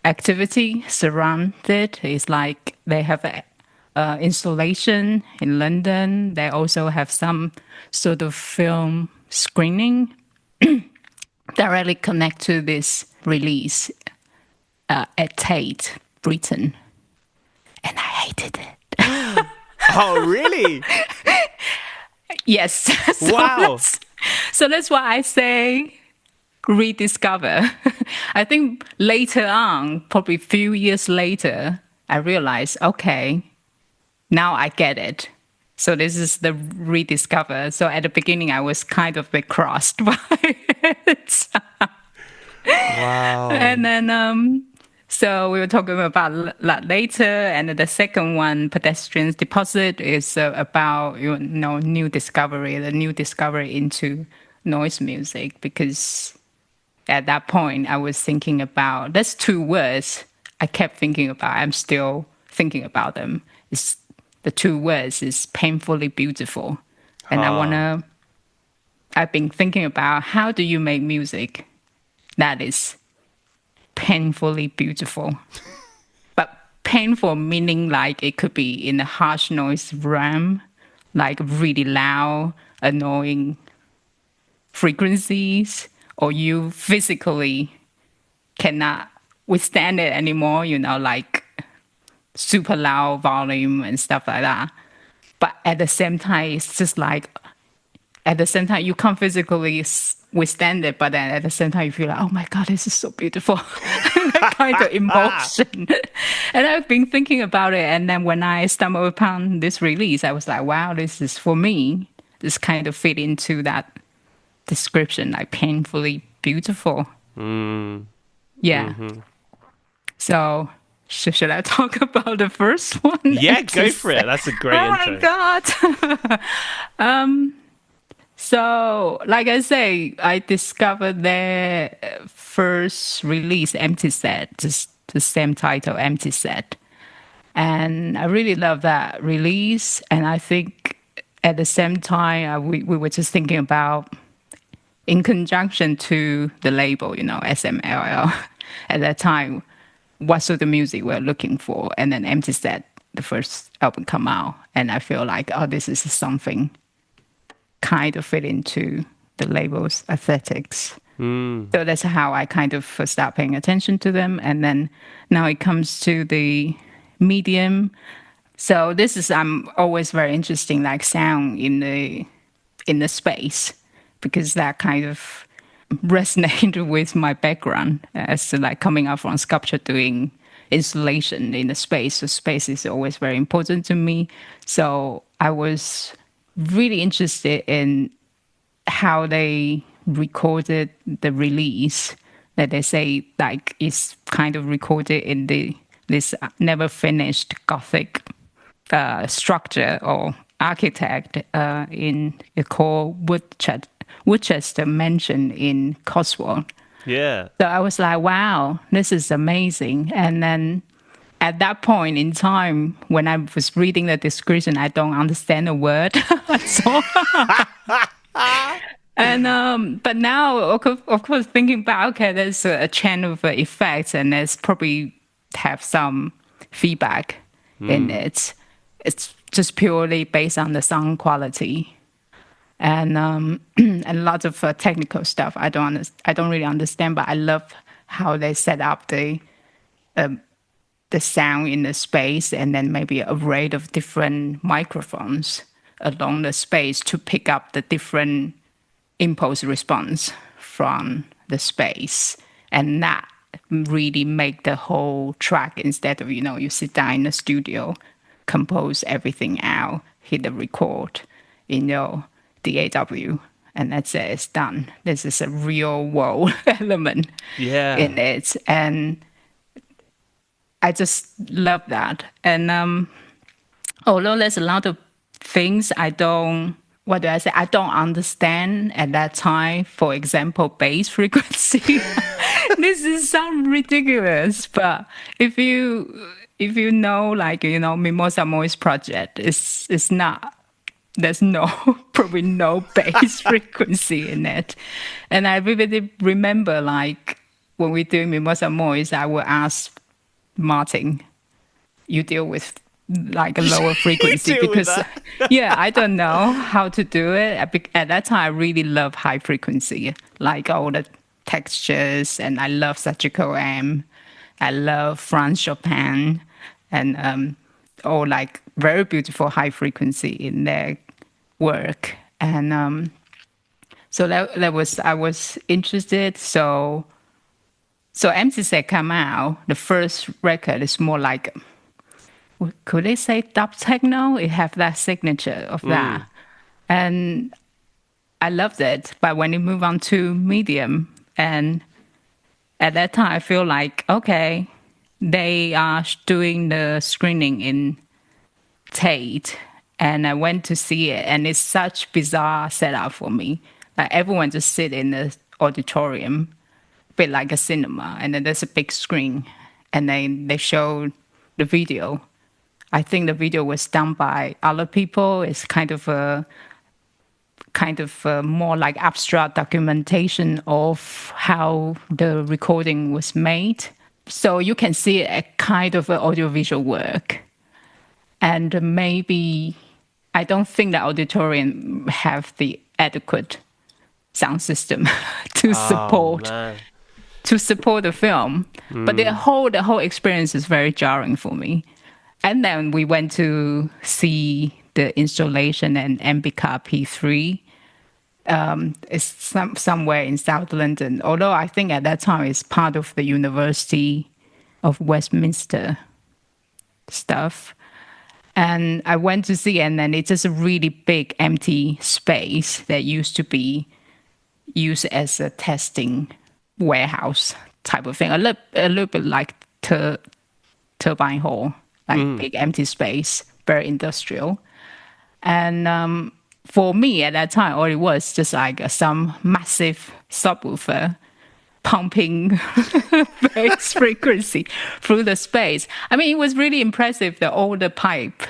activity surrounded. It's like they have a installation in London. They also have some sort of film screening directly connect to this release at Tate, Britain. And I hated it. Oh, really? Yes. Wow. So that's why I say rediscover. I think later on, probably a few years later, I realized, okay, now I get it. So this is the rediscover. So at the beginning, I was kind of a bit crossed by it. Wow. And then, so we were talking about that later. And the second one, Pedestrian's Deposit, is about, new discovery, the new discovery into noise music. Because at that point, I was thinking about, that's two words I kept thinking about. I'm still thinking about them. The two words is painfully beautiful. And I've been thinking about how do you make music that is painfully beautiful? But painful meaning like it could be in a harsh noise realm, like really loud, annoying frequencies, or you physically cannot withstand it anymore, like super loud volume and stuff like that. But at the same time, it's just like, at the same time, you can't physically withstand it, but then at the same time, you feel like, oh my God, this is so beautiful. That kind of emotion. And I've been thinking about it. And then when I stumbled upon this release, I was like, wow, this is for me. This kind of fit into that description, like painfully beautiful. Mm. Yeah. Mm-hmm. So should I talk about the first one? Yeah, go for it. That's a great intro. Oh my God. So, like I say, I discovered their first release, Empty Set, just the same title, Empty Set. And I really love that release. And I think at the same time, we were just thinking about, in conjunction to the label, SMLL, at that time, what sort of music we're looking for. And then Empty Set, the first album come out. And I feel like, oh, this is something kind of fit into the label's aesthetics. So that's how I kind of first start paying attention to them. And then now it comes to the medium. So this is, I'm always very interesting, like sound in the space, because that kind of resonated with my background as like coming out from sculpture, doing installation in the space. So space is always very important to me. So I was really interested in how they recorded the release, that they say like it's kind of recorded in this never finished Gothic structure or architect in a called Woodchester Mansion in Cotswold. Yeah. So I was like, wow, this is amazing. And then at that point in time, when I was reading the description, I don't understand a word. So, and but now, of course, thinking back, okay, there's a chain of effects, and there's probably have some feedback in it. It's just purely based on the sound quality, and and lots of technical stuff. I don't really understand, but I love how they set up the sound in the space, and then maybe an array of different microphones along the space to pick up the different impulse response from the space. And that really make the whole track, instead of, you sit down in the studio, compose everything out, hit the record in your DAW, and that's it, it's done. This is a real world element in it. And I just love that. And although there's a lot of things I don't understand at that time. For example, bass frequency. This is sound ridiculous, but if you know, like, you know, Mimosa Moist project, it's not. There's no probably no bass frequency in it, and I vividly remember, like, when we do Mimosa Moist, I will ask Martin, "You deal with like a lower frequency deal with because that. yeah, I don't know how to do it. At that time, I really love high frequency, like all the textures, and I love Sachiko M. I love Franz Chopin, and all like very beautiful high frequency in their work. And so that was I was interested. So MC said come out. The first record is more like, could they say dub techno? It have that signature of that. And I loved it. But when it moved on to medium, and at that time I feel like, okay, they are doing the screening in Tate, and I went to see it, and it's such bizarre setup for me. Like everyone just sit in the auditorium, a bit like a cinema, and then there's a big screen, and then they show the video. I think the video was done by other people. It's kind of a more like abstract documentation of how the recording was made. So you can see a kind of audiovisual work. And maybe I don't think the auditorium have the adequate sound system to support the film. But the whole experience is very jarring for me. And then we went to see the installation in Ambika P3. It's somewhere in South London. Although I think at that time it's part of the University of Westminster stuff. And I went to see, and then it's just a really big empty space that used to be used as a testing warehouse type of thing, a little bit like turbine hall, like big empty space, very industrial. And for me at that time, all it was just like some massive subwoofer pumping bass frequency through the space. I mean, it was really impressive that all the pipe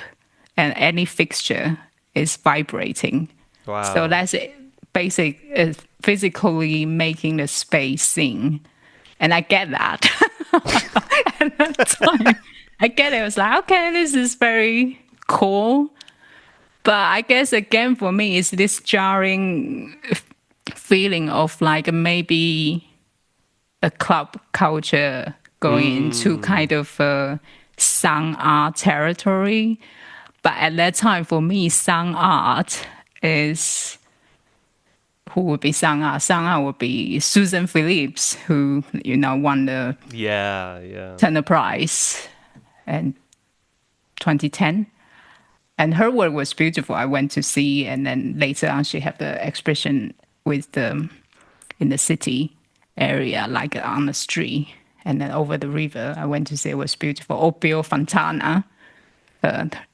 and any fixture is vibrating. Wow. So that's physically making the space sing. And I get that. At that time, I get it. I was like, okay, this is very cool. But I guess, again, for me, it's this jarring feeling of like maybe a club culture going into kind of sound art territory. But at that time, for me, sound art is... Who would be sound art? Sound art would be Susan Phillips, who, you know, won the Turner Prize in 2010. And her work was beautiful. I went to see, and then later on she had the exhibition in the city area, like on the street, and then over the river. I went to see, it was beautiful. Or Bill Fontana,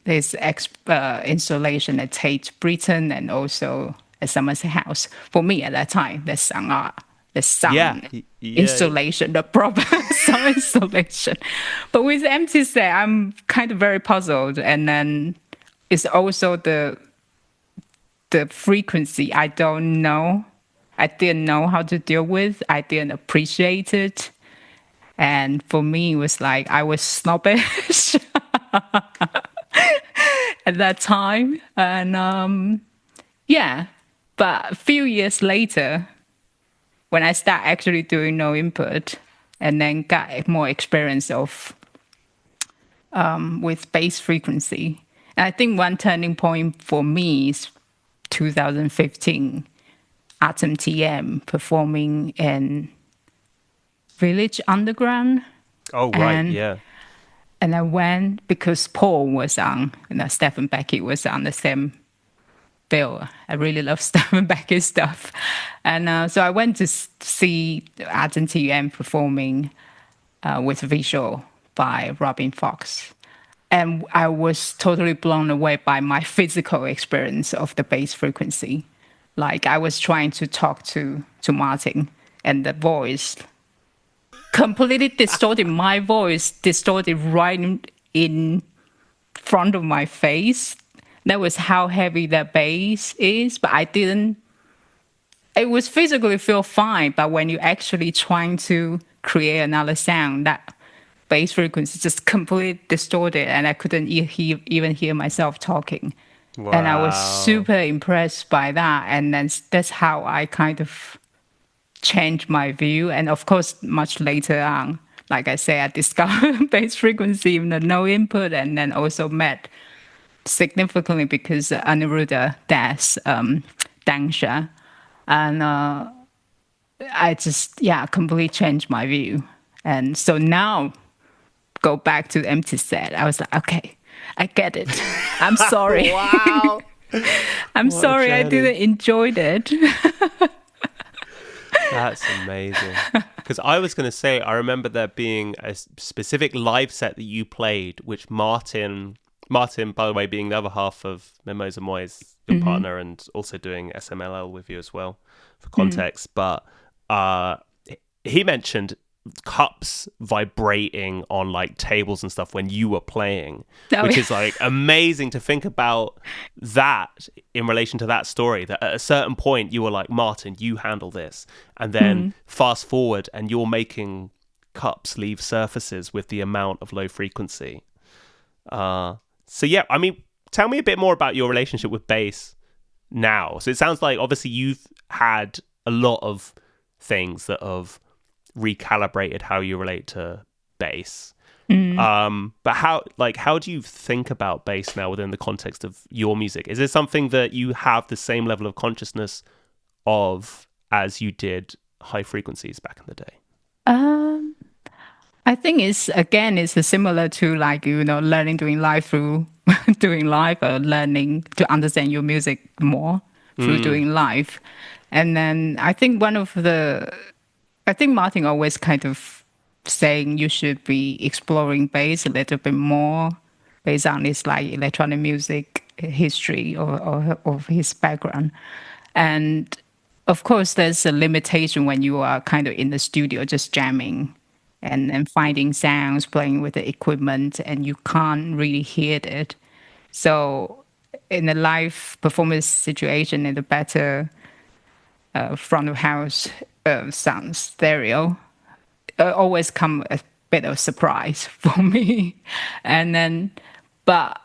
his installation at Tate Britain, and also at Somerset House. For me at that time, the sound art, the sound installation, the proper sound installation. But with empty set, I'm kind of very puzzled, and then it's also the frequency. I don't know. I didn't know how to deal with. I didn't appreciate it. And for me, it was like I was snobbish at that time. And but a few years later, when I start actually doing no input and then got more experience of with bass frequency, and I think one turning point for me is 2015. Atom TM performing in Village Underground. Oh, right, And I went because Paul was on, Stephen Becky was on the same bill. I really love Stephen Becky's stuff. And so I went to see Atom TM performing with visual by Robin Fox. And I was totally blown away by my physical experience of the bass frequency. Like I was trying to talk to Martin, and the voice completely distorted. My voice distorted right in front of my face. That was how heavy that bass is, but I didn't. It was physically feel fine, but when you actually trying to create another sound, that bass frequency just completely distorted, and I couldn't even hear myself talking. And I was Wow. super impressed by that, and then that's how I kind of changed my view. And of course, much later on, like I say, I discovered bass frequency with no input, and then also met significantly because Aniruddha Das, Dangsha, and I just completely changed my view. And so now go back to empty set. I was like, okay, I get it. I'm sorry. Wow. I'm What a sorry I journey. didn't enjoy it. That's amazing. Because I was going to say, I remember there being a specific live set that you played, which Martin, by the way, being the other half of Mimosa Moyes, your partner, and also doing SMLL with you as well, for context. But he mentioned cups vibrating on like tables and stuff when you were playing, Oh, which yeah. is like amazing to think about that in relation to that story, that at a certain point you were like, Martin, you handle this, and then fast forward and you're making cups leave surfaces with the amount of low frequency. So yeah, I mean, tell me a bit more about your relationship with bass now. So it sounds like obviously you've had a lot of things that have recalibrated how you relate to bass. But how do you think about bass now within the context of your music? Is it something that you have the same level of consciousness of as you did high frequencies back in the day? Um, I think it's similar to like, learning doing live through doing live or learning to understand your music more through doing live. And then I think Martin always kind of saying you should be exploring bass a little bit more based on his like electronic music history or of his background. And of course, there's a limitation when you are kind of in the studio just jamming and finding sounds, playing with the equipment, and you can't really hear it. So in a live performance situation, in the better front of house sound stereo, always come a bit of surprise for me. And then, but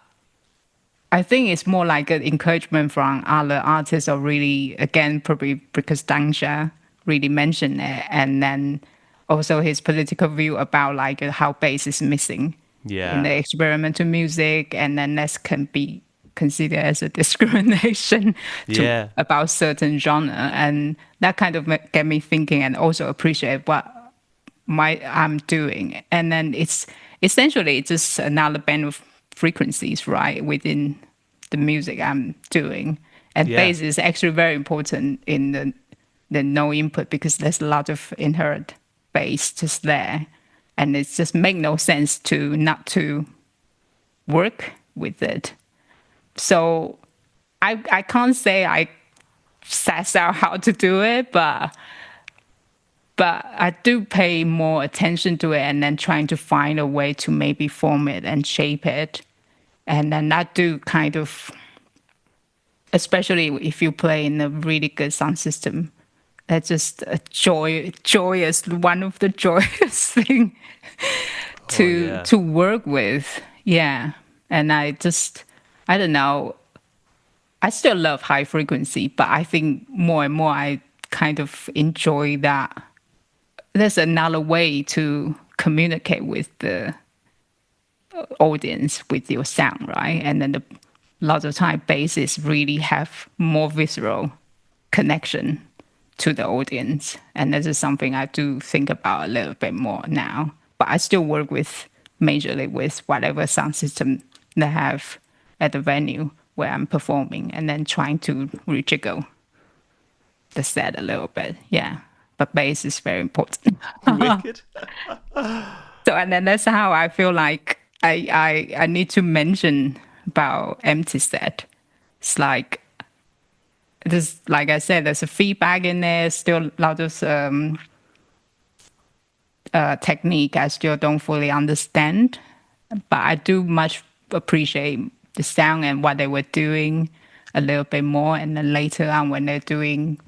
I think it's more like an encouragement from other artists, or really, again, probably because Dangsha really mentioned it, and then also his political view about like how bass is missing in the Yeah. experimental music, and then that can be considered as a discrimination to Yeah. about certain genre, and that kind of get me thinking, and also appreciate what I'm doing. And then it's essentially just another band of frequencies, right, within the music I'm doing. And Yeah. bass is actually very important in the no input, because there's a lot of inherent bass just there. And it just make no sense to not to work with it. So I can't say I suss out how to do it, but I do pay more attention to it, and then trying to find a way to maybe form it and shape it. And then that do kind of, especially if you play in a really good sound system, that's just a joyous, one of the joyous thing Oh to yeah. work with. Yeah. And I don't know, I still love high frequency, but I think more and more I kind of enjoy that there's another way to communicate with the audience with your sound, right? And then a lot of time basses really have more visceral connection to the audience. And this is something I do think about a little bit more now. But I still work with majorly with whatever sound system they have at the venue where I'm performing, and then trying to rejiggle the set a little bit. Yeah. But bass is very important. Wicked. So, and then that's how I feel like I need to mention about empty set. It's like there's, like I said, there's a feedback in there. Still a lot of technique I still don't fully understand, but I do much appreciate the sound and what they were doing a little bit more. And then later on, when they're doing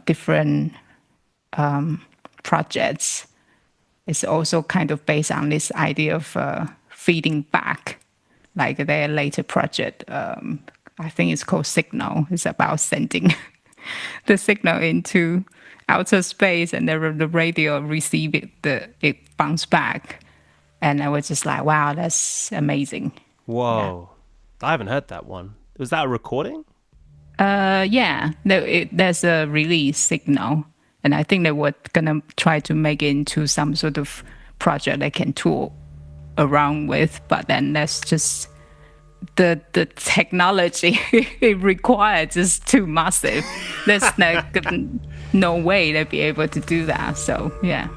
different projects, it's also kind of based on this idea of feeding back. Like their later project, I think it's called Signal. It's about sending the signal into outer space, and the radio receive it, it bounce back. And I was just like, wow, that's amazing. Whoa. Yeah. I haven't heard that one. Was that a recording? Yeah. There's a release Signal. And I think they were going to try to make it into some sort of project they can tour around with. But then that's just the technology it requires is too massive. There's no way they'd be able to do that. So, yeah.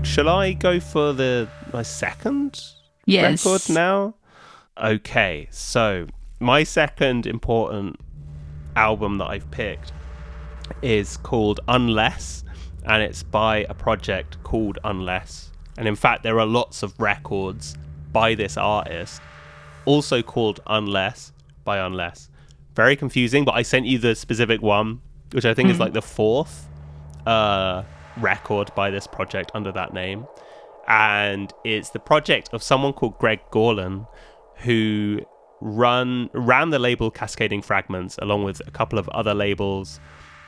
Shall I go for my second Yes. record now? Okay, so my second important album that I've picked is called Unless, and it's by a project called Unless. And in fact, there are lots of records by this artist, also called Unless, by Unless. Very confusing, but I sent you the specific one, which I think is like the fourth record by this project under that name. And it's the project of someone called Greg Gorlin, who ran the label Cascading Fragments along with a couple of other labels.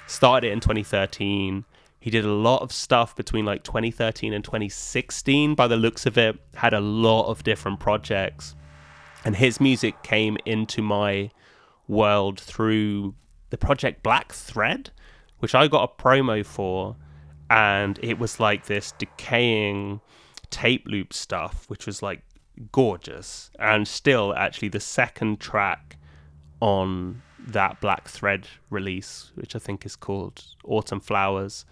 Started it in 2013. He did a lot of stuff between like 2013 and 2016 by the looks of it. Had a lot of different projects, and his music came into my world through the project Black Thread, which I got a promo for. And it was like this decaying tape loop stuff, which was like gorgeous. And still, actually, the second track on that Black Thread release, which I think is called Autumn Flowers,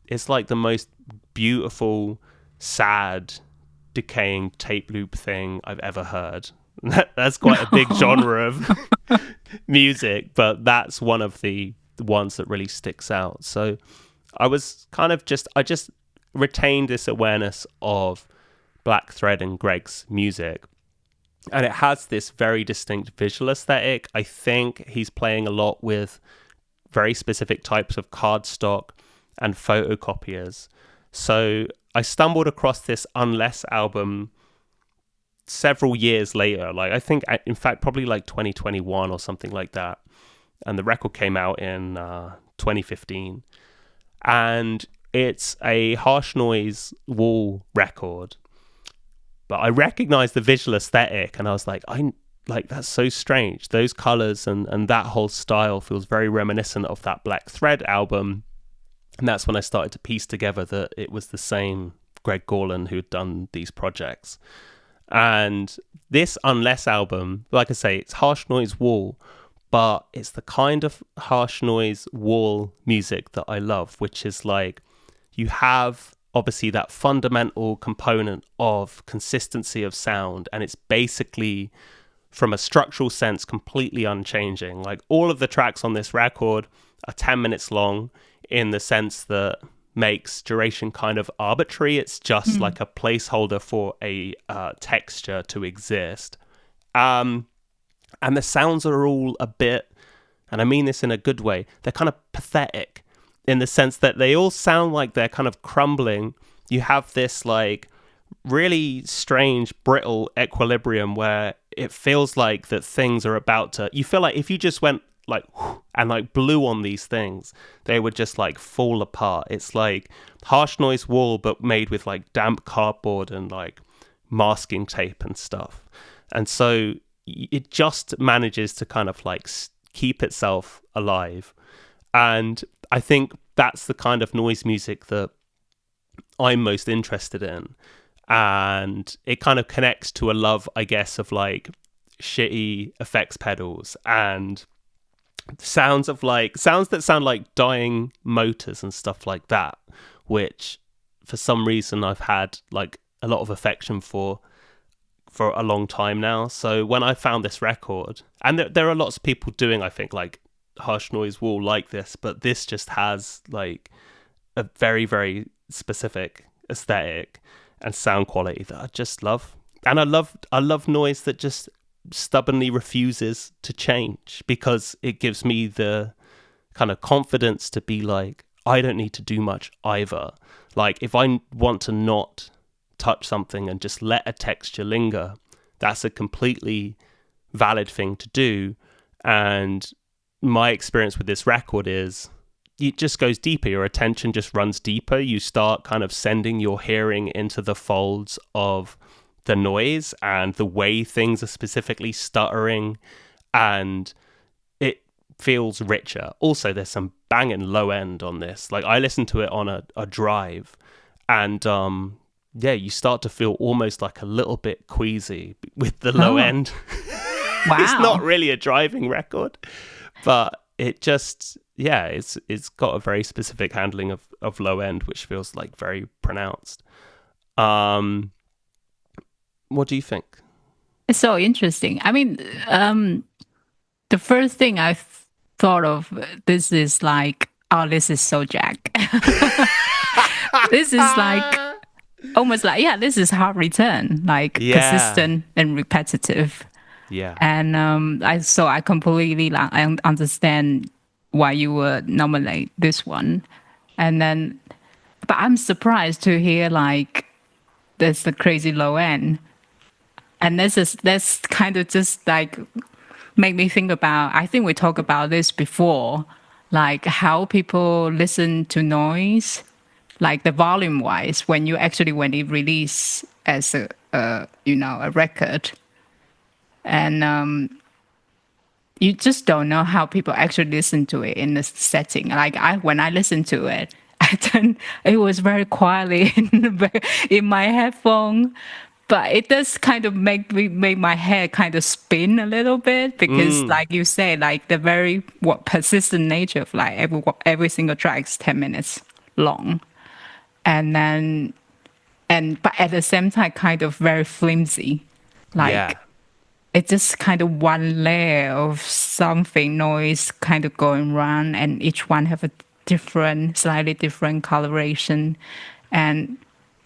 it's like the most beautiful, sad, decaying tape loop thing I've ever heard. That's quite a big genre of music, but that's one of the ones that really sticks out. So I was kind of I just retained this awareness of Black Thread and Greg's music. And it has this very distinct visual aesthetic. I think he's playing a lot with very specific types of cardstock and photocopiers. So I stumbled across this Unless album several years later. Like I think, in fact, probably like 2021 or something like that. And the record came out in 2015. And it's a harsh noise wall record, but I recognized the visual aesthetic, and I was like, that's so strange. Those colors and that whole style feels very reminiscent of that Black Thread album. And that's when I started to piece together that it was the same Greg Gorlin who'd done these projects. And this Unless album, like I say, it's harsh noise wall, but it's the kind of harsh noise wall music that I love, which is like, you have obviously that fundamental component of consistency of sound, and it's basically, from a structural sense, completely unchanging. Like all of the tracks on this record are 10 minutes long in the sense that makes duration kind of arbitrary. It's just like a placeholder for a texture to exist. And the sounds are all a bit, and I mean this in a good way, they're kind of pathetic in the sense that they all sound like they're kind of crumbling. You have this like really strange, brittle equilibrium where it feels like that things are about to, you feel like if you just went like and like blew on these things, they would just like fall apart. It's like harsh noise wall, but made with like damp cardboard and like masking tape and stuff. And so it just manages to kind of like keep itself alive. And I think that's the kind of noise music that I'm most interested in. And it kind of connects to a love, I guess, of like shitty effects pedals and sounds that sound like dying motors and stuff like that, which for some reason I've had like a lot of affection for a long time now. So when I found this record, and there are lots of people doing, I think, like harsh noise wall like this, but this just has like a very, very specific aesthetic and sound quality that I just love. And I love noise that just stubbornly refuses to change, because it gives me the kind of confidence to be like, I don't need to do much either. Like if I want to not touch something and just let a texture linger, that's a completely valid thing to do. And my experience with this record is it just goes deeper. Your attention just runs deeper. You start kind of sending your hearing into the folds of the noise and the way things are specifically stuttering, and it feels richer. Also, there's some banging low end on this. Like I listened to it on a drive, and you start to feel almost like a little bit queasy with the low end. Wow. It's not really a driving record, but it just, it's got a very specific handling of low end, which feels like very pronounced. What do you think? It's so interesting. I mean, the first thing I thought of, this is like, oh, this is so Jack. This is like almost like, this is hard return, like consistent and repetitive. Yeah. And I completely I understand why you would nominate this one. And then, but I'm surprised to hear like there's the crazy low end. And that's kind of just like make me think about, I think we talked about this before, like how people listen to noise, like the volume wise, when it release as a record. And you just don't know how people actually listen to it in the setting. Like when I listened to it, it was very quietly in my headphone. But it does kind of make my head kind of spin a little bit, because like you say, like the very persistent nature of like every single track is 10 minutes long. And then, but at the same time, kind of very flimsy. Like it's just kind of one layer of something noise kind of going around, and each one have a slightly different coloration. And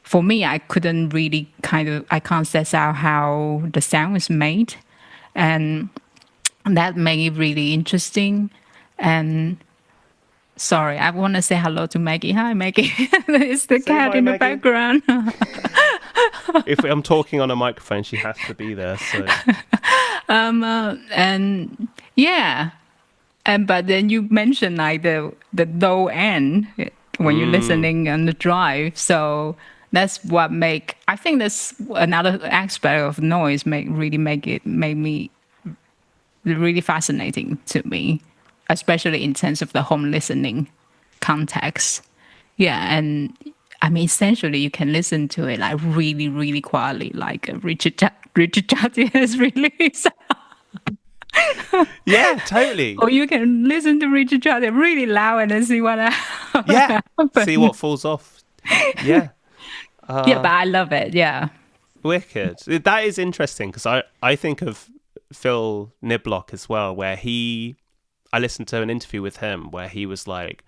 for me, I couldn't really I can't set out how the sound is made. And that made it really interesting. And sorry, I want to say hello to Maggie. Hi, Maggie. It's the cat in the background. If I'm talking on a microphone, she has to be there. So. But then you mentioned like the low end when you're listening on the drive. So that's what I think that's another aspect of noise made me really fascinating to me, especially in terms of the home listening context. Yeah, and I mean, essentially, you can listen to it like really, really quietly, like Richard Chuter has released. Yeah, totally. Or you can listen to Richard Chuter really loud and then see what happens. See what falls off. Yeah. But I love it. Yeah. Wicked. That is interesting, because I think of Phil Niblock as well, where I listened to an interview with him where he was like,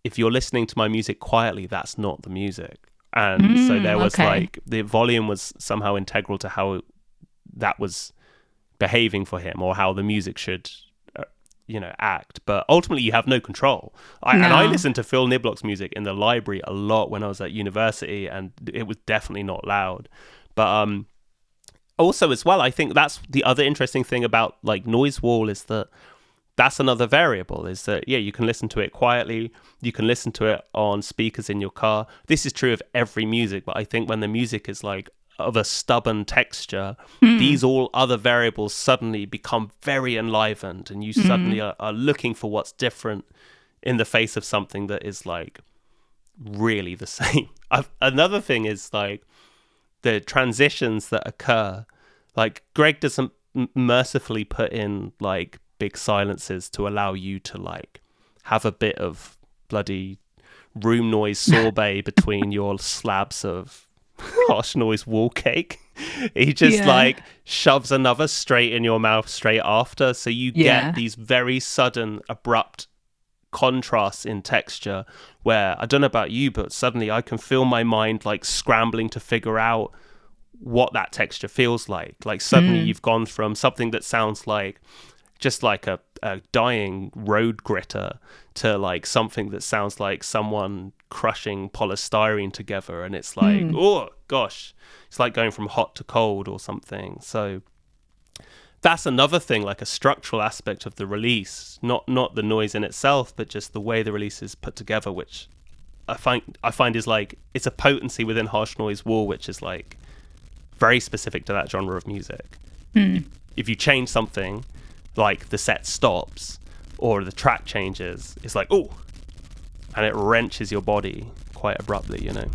if you're listening to my music quietly, that's not the music. And so there was like, the volume was somehow integral to how that was behaving for him, or how the music should act. But ultimately you have no control. And I listened to Phil Niblock's music in the library a lot when I was at university, and it was definitely not loud. But also as well, I think that's the other interesting thing about like noise wall, is that that's another variable, is that you can listen to it quietly, you can listen to it on speakers in your car. This is true of every music, but I think when the music is like of a stubborn texture, these all other variables suddenly become very enlivened, and you suddenly are looking for what's different in the face of something that is like really the same. Another thing is like the transitions that occur. Like Greg doesn't mercifully put in like big silences to allow you to like have a bit of bloody room noise sorbet between your slabs of harsh noise wall cake. He just like shoves another straight in your mouth straight after, so you get these very sudden abrupt contrasts in texture where, I don't know about you, but suddenly I can feel my mind like scrambling to figure out what that texture feels like suddenly you've gone from something that sounds like just like a dying road gritter to like something that sounds like someone crushing polystyrene together, and it's like oh gosh, it's like going from hot to cold or something. So that's another thing, like a structural aspect of the release, not the noise in itself, but just the way the release is put together, which I find is like, it's a potency within harsh noise wall which is like very specific to that genre of music. If you change something, like the set stops or the track changes, it's like, oh, and it wrenches your body quite abruptly, you know.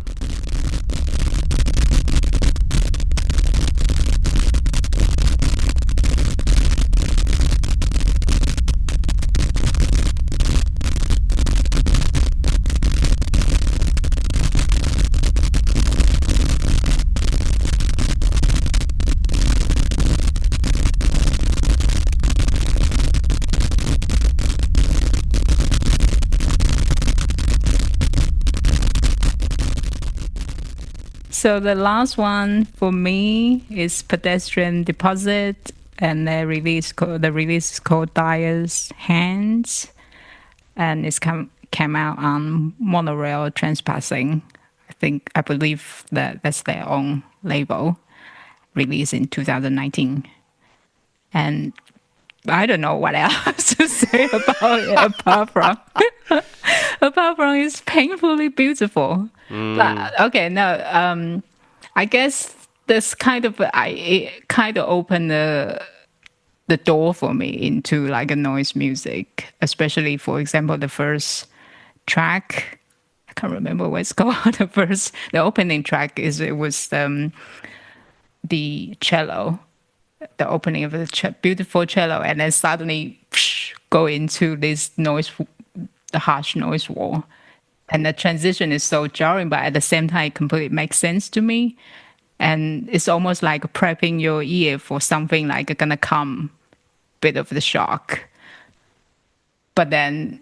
So the last one for me is Pedestrian Deposit, and the release is called Dyer's Hands, and it's came out on Monorail Transpassing. I believe that's their own label, released in 2019. And I don't know what else to say about it apart from it's painfully beautiful. But okay, no, I guess this it kind of opened the door for me into like a noise music, especially for example the first track. I can't remember what it's called. The opening track was the cello, the opening of the beautiful cello, and then suddenly go into this noise, the harsh noise wall. And the transition is so jarring, but at the same time, it completely makes sense to me. And it's almost like prepping your ear for something like gonna come, bit of the shock. But then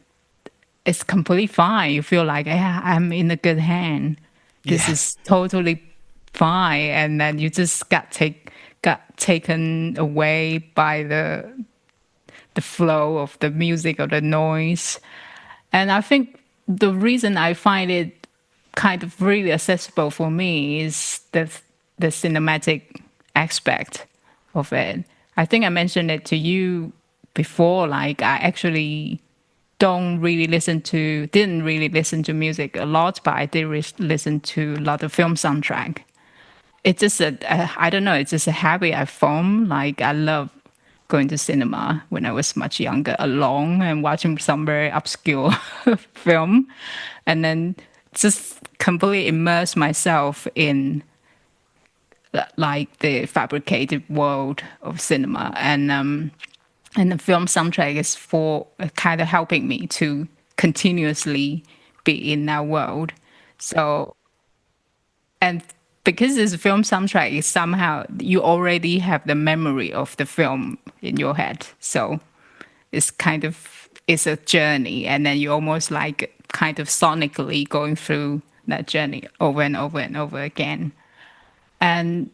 it's completely fine. You feel like, yeah, I'm in a good hand. This is totally fine. And then you just got taken away by the flow of the music or the noise. And I think the reason I find it kind of really accessible for me is the cinematic aspect of it. I think I mentioned it to you before, like I actually didn't really listen to music a lot, but I did listen to a lot of film soundtrack. It's just I don't know, it's just a habit I formed. Like I love going to cinema when I was much younger alone and watching some very obscure film, and then just completely immerse myself in like the fabricated world of cinema. And the film soundtrack is for kind of helping me to continuously be in that world. So, and because this film soundtrack is somehow you already have the memory of the film in your head. So it's a journey, and then you almost like kind of sonically going through that journey over and over and over again. And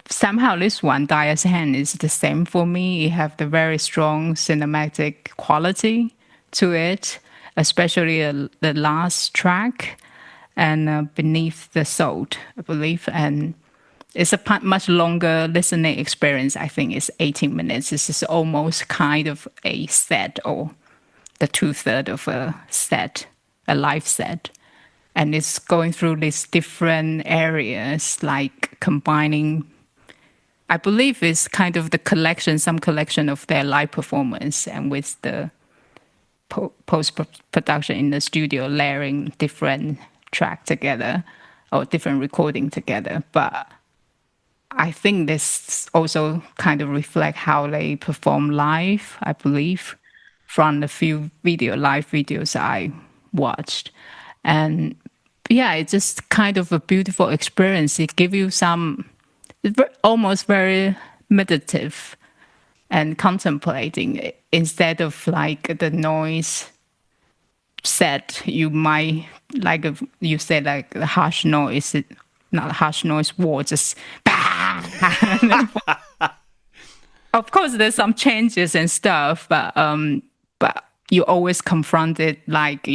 somehow this one, Dyer's Hand, is the same for me. It have the very strong cinematic quality to it, especially the last track, and Beneath the Salt, I believe. And it's a much longer listening experience. I think it's 18 minutes. This is almost kind of a set, or the 2/3 of a set, a live set. and it's going through these different areas, like combining. I believe it's kind of the collection, some collection of their live performance, and with the post production in the studio, layering different track together or different recording together. But I think this also kind of reflect how they perform live, I believe, from the few live videos I watched. And yeah, it's just kind of a beautiful experience. It gives you some almost very meditative and contemplating instead of like the noise set you might like you said like the harsh noise, not harsh noise wall, just of course there's some changes and stuff, but you always confront it like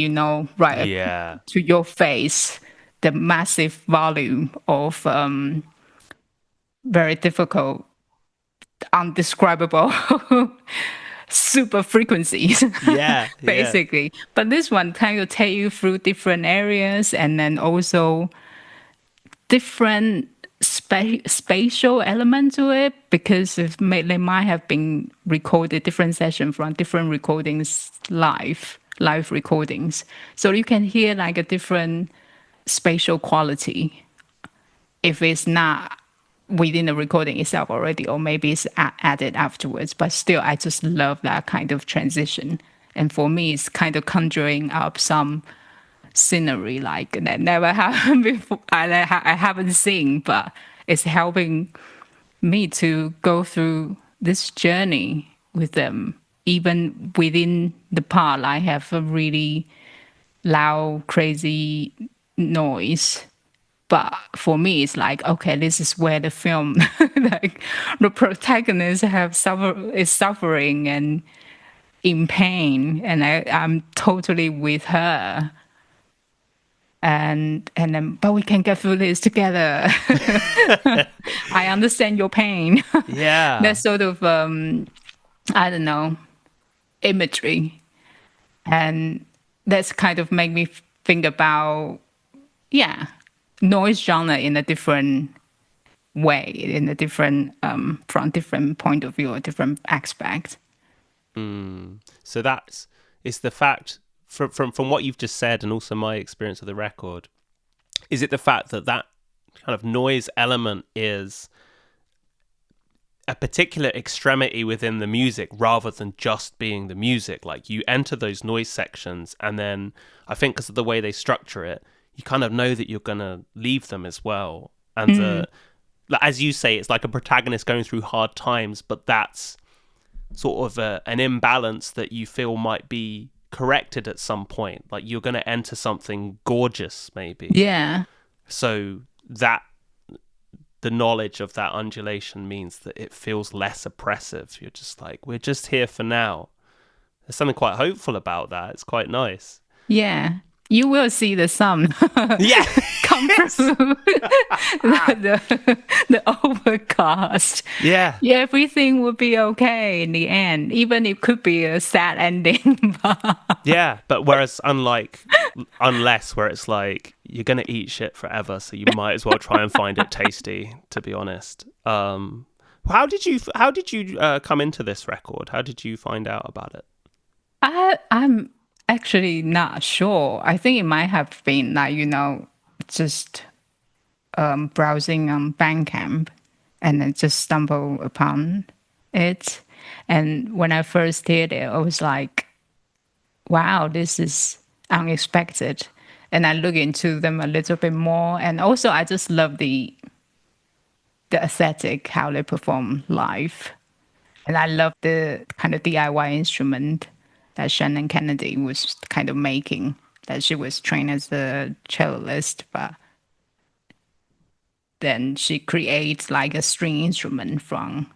right Yeah. to your face, the massive volume of very difficult, undescribable super frequencies Yeah. Yeah. basically. But this one kind of take you through different areas, and then also different spatial element to it, because they might have been recorded different sessions from different recordings, live recordings, so you can hear like a different spatial quality if it's not within the recording itself already, or maybe it's added afterwards. But still, I just love that kind of transition. And for me, it's kind of conjuring up some scenery like that never happened before. I haven't seen, but it's helping me to go through this journey with them. Even within the part, I have a really loud, crazy noise, but for me, it's like, okay, this is where the film, like the protagonist is suffering and in pain, and I'm totally with her. And then, but we can get through this together. I understand your pain. Yeah. That sort of, I don't know, imagery, and that's kind of make me think about, yeah, noise genre in a different way, in a different from different point of view or different aspect. So it's the fact from what you've just said, and also my experience of the record. Is it the fact that kind of noise element is a particular extremity within the music rather than just being the music? Like, you enter those noise sections, and then I think because of the way they structure it, you kind of know that you're going to leave them as well. And as you say, it's like a protagonist going through hard times, but that's sort of an imbalance that you feel might be corrected at some point. Like, you're going to enter something gorgeous, maybe. Yeah. So that the knowledge of that undulation means that it feels less oppressive. You're just like, we're just here for now. There's something quite hopeful about that. It's quite nice. Yeah. You will see the sun Yeah. come through the overcast. Yeah. Yeah, everything will be okay in the end, even it could be a sad ending. Yeah, but whereas unless where it's like you're gonna eat shit forever, so you might as well try and find it tasty. To be honest, how did you come into this record? How did you find out about it? I'm actually not sure. I think it might have been like, just browsing on Bandcamp, and then just stumbled upon it. And when I first heard it, I was like, wow, this is unexpected. And I look into them a little bit more. And also I just love the aesthetic, how they perform live. And I love the kind of DIY instrument that Shannon Kennedy was kind of making, that she was trained as a cellist, but then she creates like a string instrument from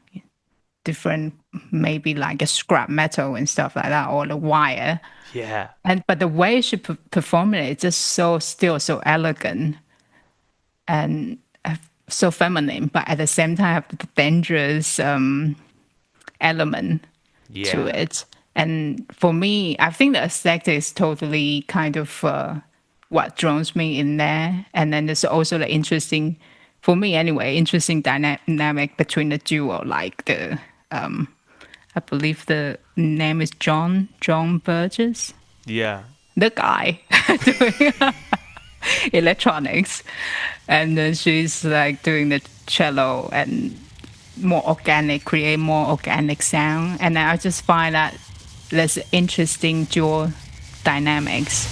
different, maybe like a scrap metal and stuff like that, or the wire. Yeah. But the way she performed it, it's just still so elegant and so feminine, but at the same time have the dangerous element to it. And for me, I think the aesthetic is totally kind of what draws me in there. And then there's also the interesting, for me anyway, interesting dynamic between the duo, like I believe the name is John Burgess, Yeah. the guy doing electronics, and then she's like doing the cello and create more organic sound. And I just find that there's interesting dual dynamics.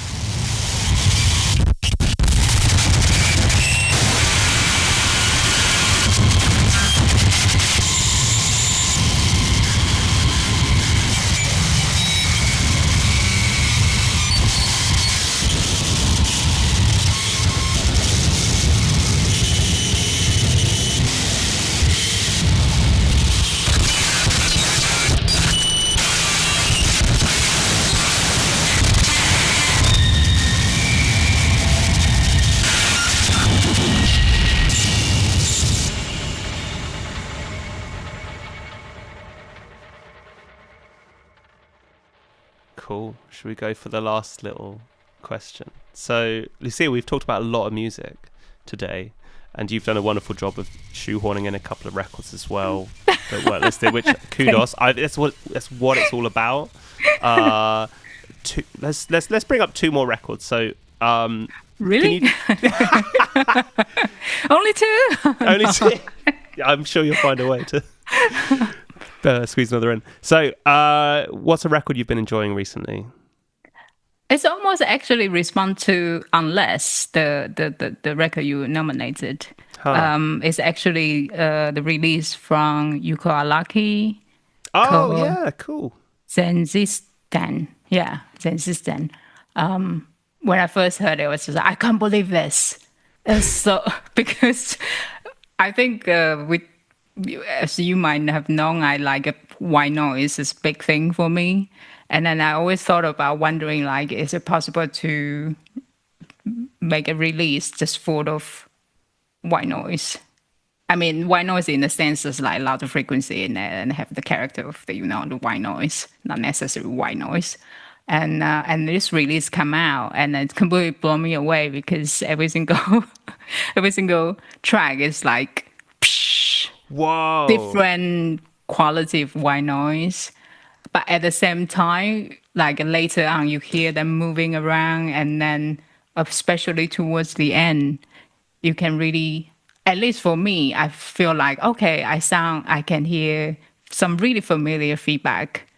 Cool. Should we go for the last little question? So, Lucia, we've talked about a lot of music today, and you've done a wonderful job of shoehorning in a couple of records as well that weren't listed. Which kudos. That's what it's all about. Let's bring up 2 more records. So, Really? Only 2? Only 2. Yeah, I'm sure you'll find a way to squeeze another in. So, what's a record you've been enjoying recently? It's almost actually respond to Unless, the record you nominated. It's actually the release from Yuko Araki. Oh, yeah, cool. Zenzistan. Yeah, Zenzistan. When I first heard it, I was just like, I can't believe this. And so, because I think as you might have known, I like white noise is a big thing for me. And then I always thought about wondering, like, is it possible to make a release just full of white noise? I mean, white noise in the sense is like a lot of frequency in it and have the character of the white noise, not necessarily white noise. And this release come out and it completely blew me away because every single track is like whoa, different quality of white noise. But at the same time, like later on, you hear them moving around, and then especially towards the end, you can really, at least for me, I feel like, okay, I can hear some really familiar feedback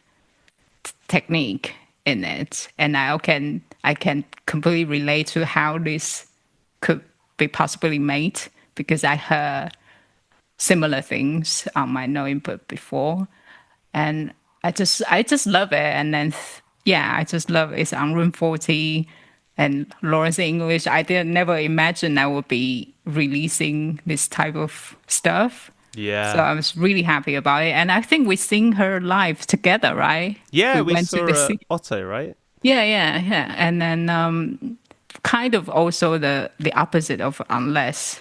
technique in it, and I can completely relate to how this could be possibly made because I heard similar things on my no input before, and I just love it. And then I just love it. It's on Room 40 and Lawrence English. I never imagine I would be releasing this type of stuff. Yeah. So I was really happy about it. And I think we sing her live together, right? Yeah, we saw Otto, right? Yeah. And then kind of also the opposite of Unless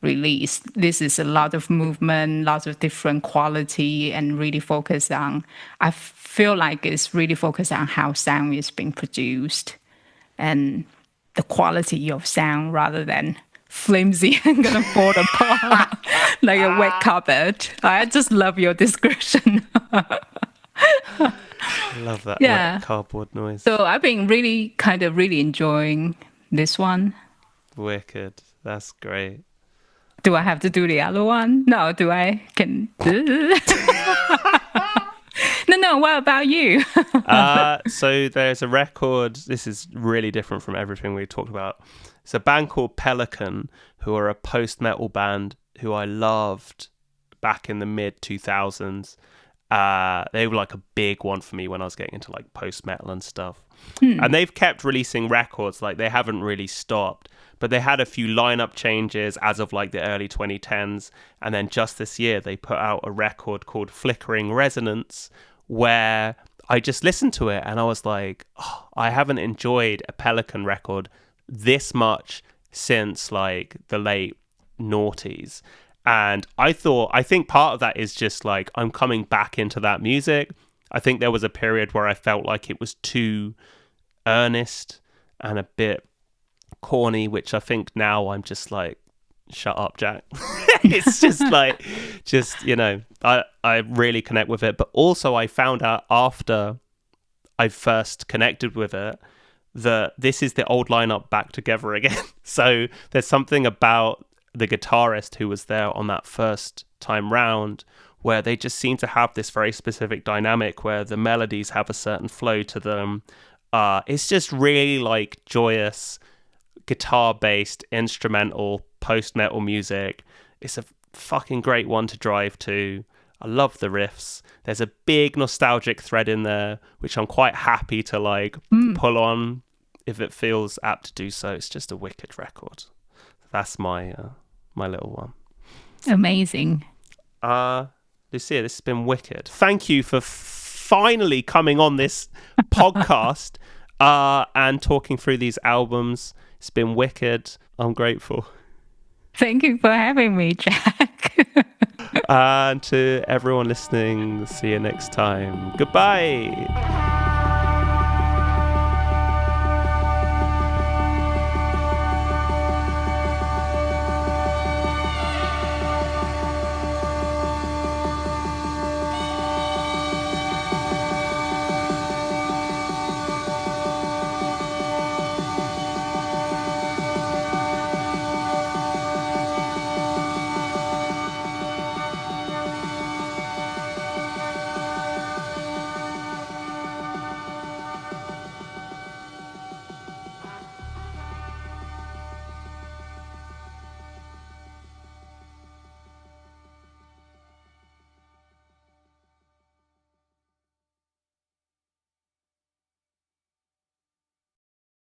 release. This is a lot of movement, lots of different quality, and really focused on, I feel like it's really focused on how sound is being produced and the quality of sound rather than flimsy and gonna fall apart like a wet carpet. I just love your description. I love that wet cardboard noise. So I've been really enjoying this one. Wicked. That's great. Do I have to do the other one? No, do I? No, what about you? So there's a record, this is really different from everything we talked about. It's a band called Pelican, who are a post-metal band who I loved back in the mid-2000s. They were like a big one for me when I was getting into like post-metal and stuff. And they've kept releasing records, like they haven't really stopped. But they had a few lineup changes as of like the early 2010s. And then just this year, they put out a record called Flickering Resonance, where I just listened to it and I was like, oh, I haven't enjoyed a Pelican record this much since like the late noughties. And I think part of that is just like, I'm coming back into that music. I think there was a period where I felt like it was too earnest and a bit corny, which I think now I'm just like, shut up, Jack. It's just like, I really connect with it. But also I found out after I first connected with it that this is the old lineup back together again. So there's something about the guitarist who was there on that first time round where they just seem to have this very specific dynamic where the melodies have a certain flow to them. It's just really like joyous guitar-based instrumental post-metal music. It's a fucking great one to drive to. I love the riffs. There's a big nostalgic thread in there, which I'm quite happy to like pull on if it feels apt to do so. It's just a wicked record. That's my my little one. Amazing. Lucia, this has been wicked. Thank you for finally coming on this podcast and talking through these albums. It's been wicked. I'm grateful. Thank you for having me, Jack. And to everyone listening, see you next time. Goodbye.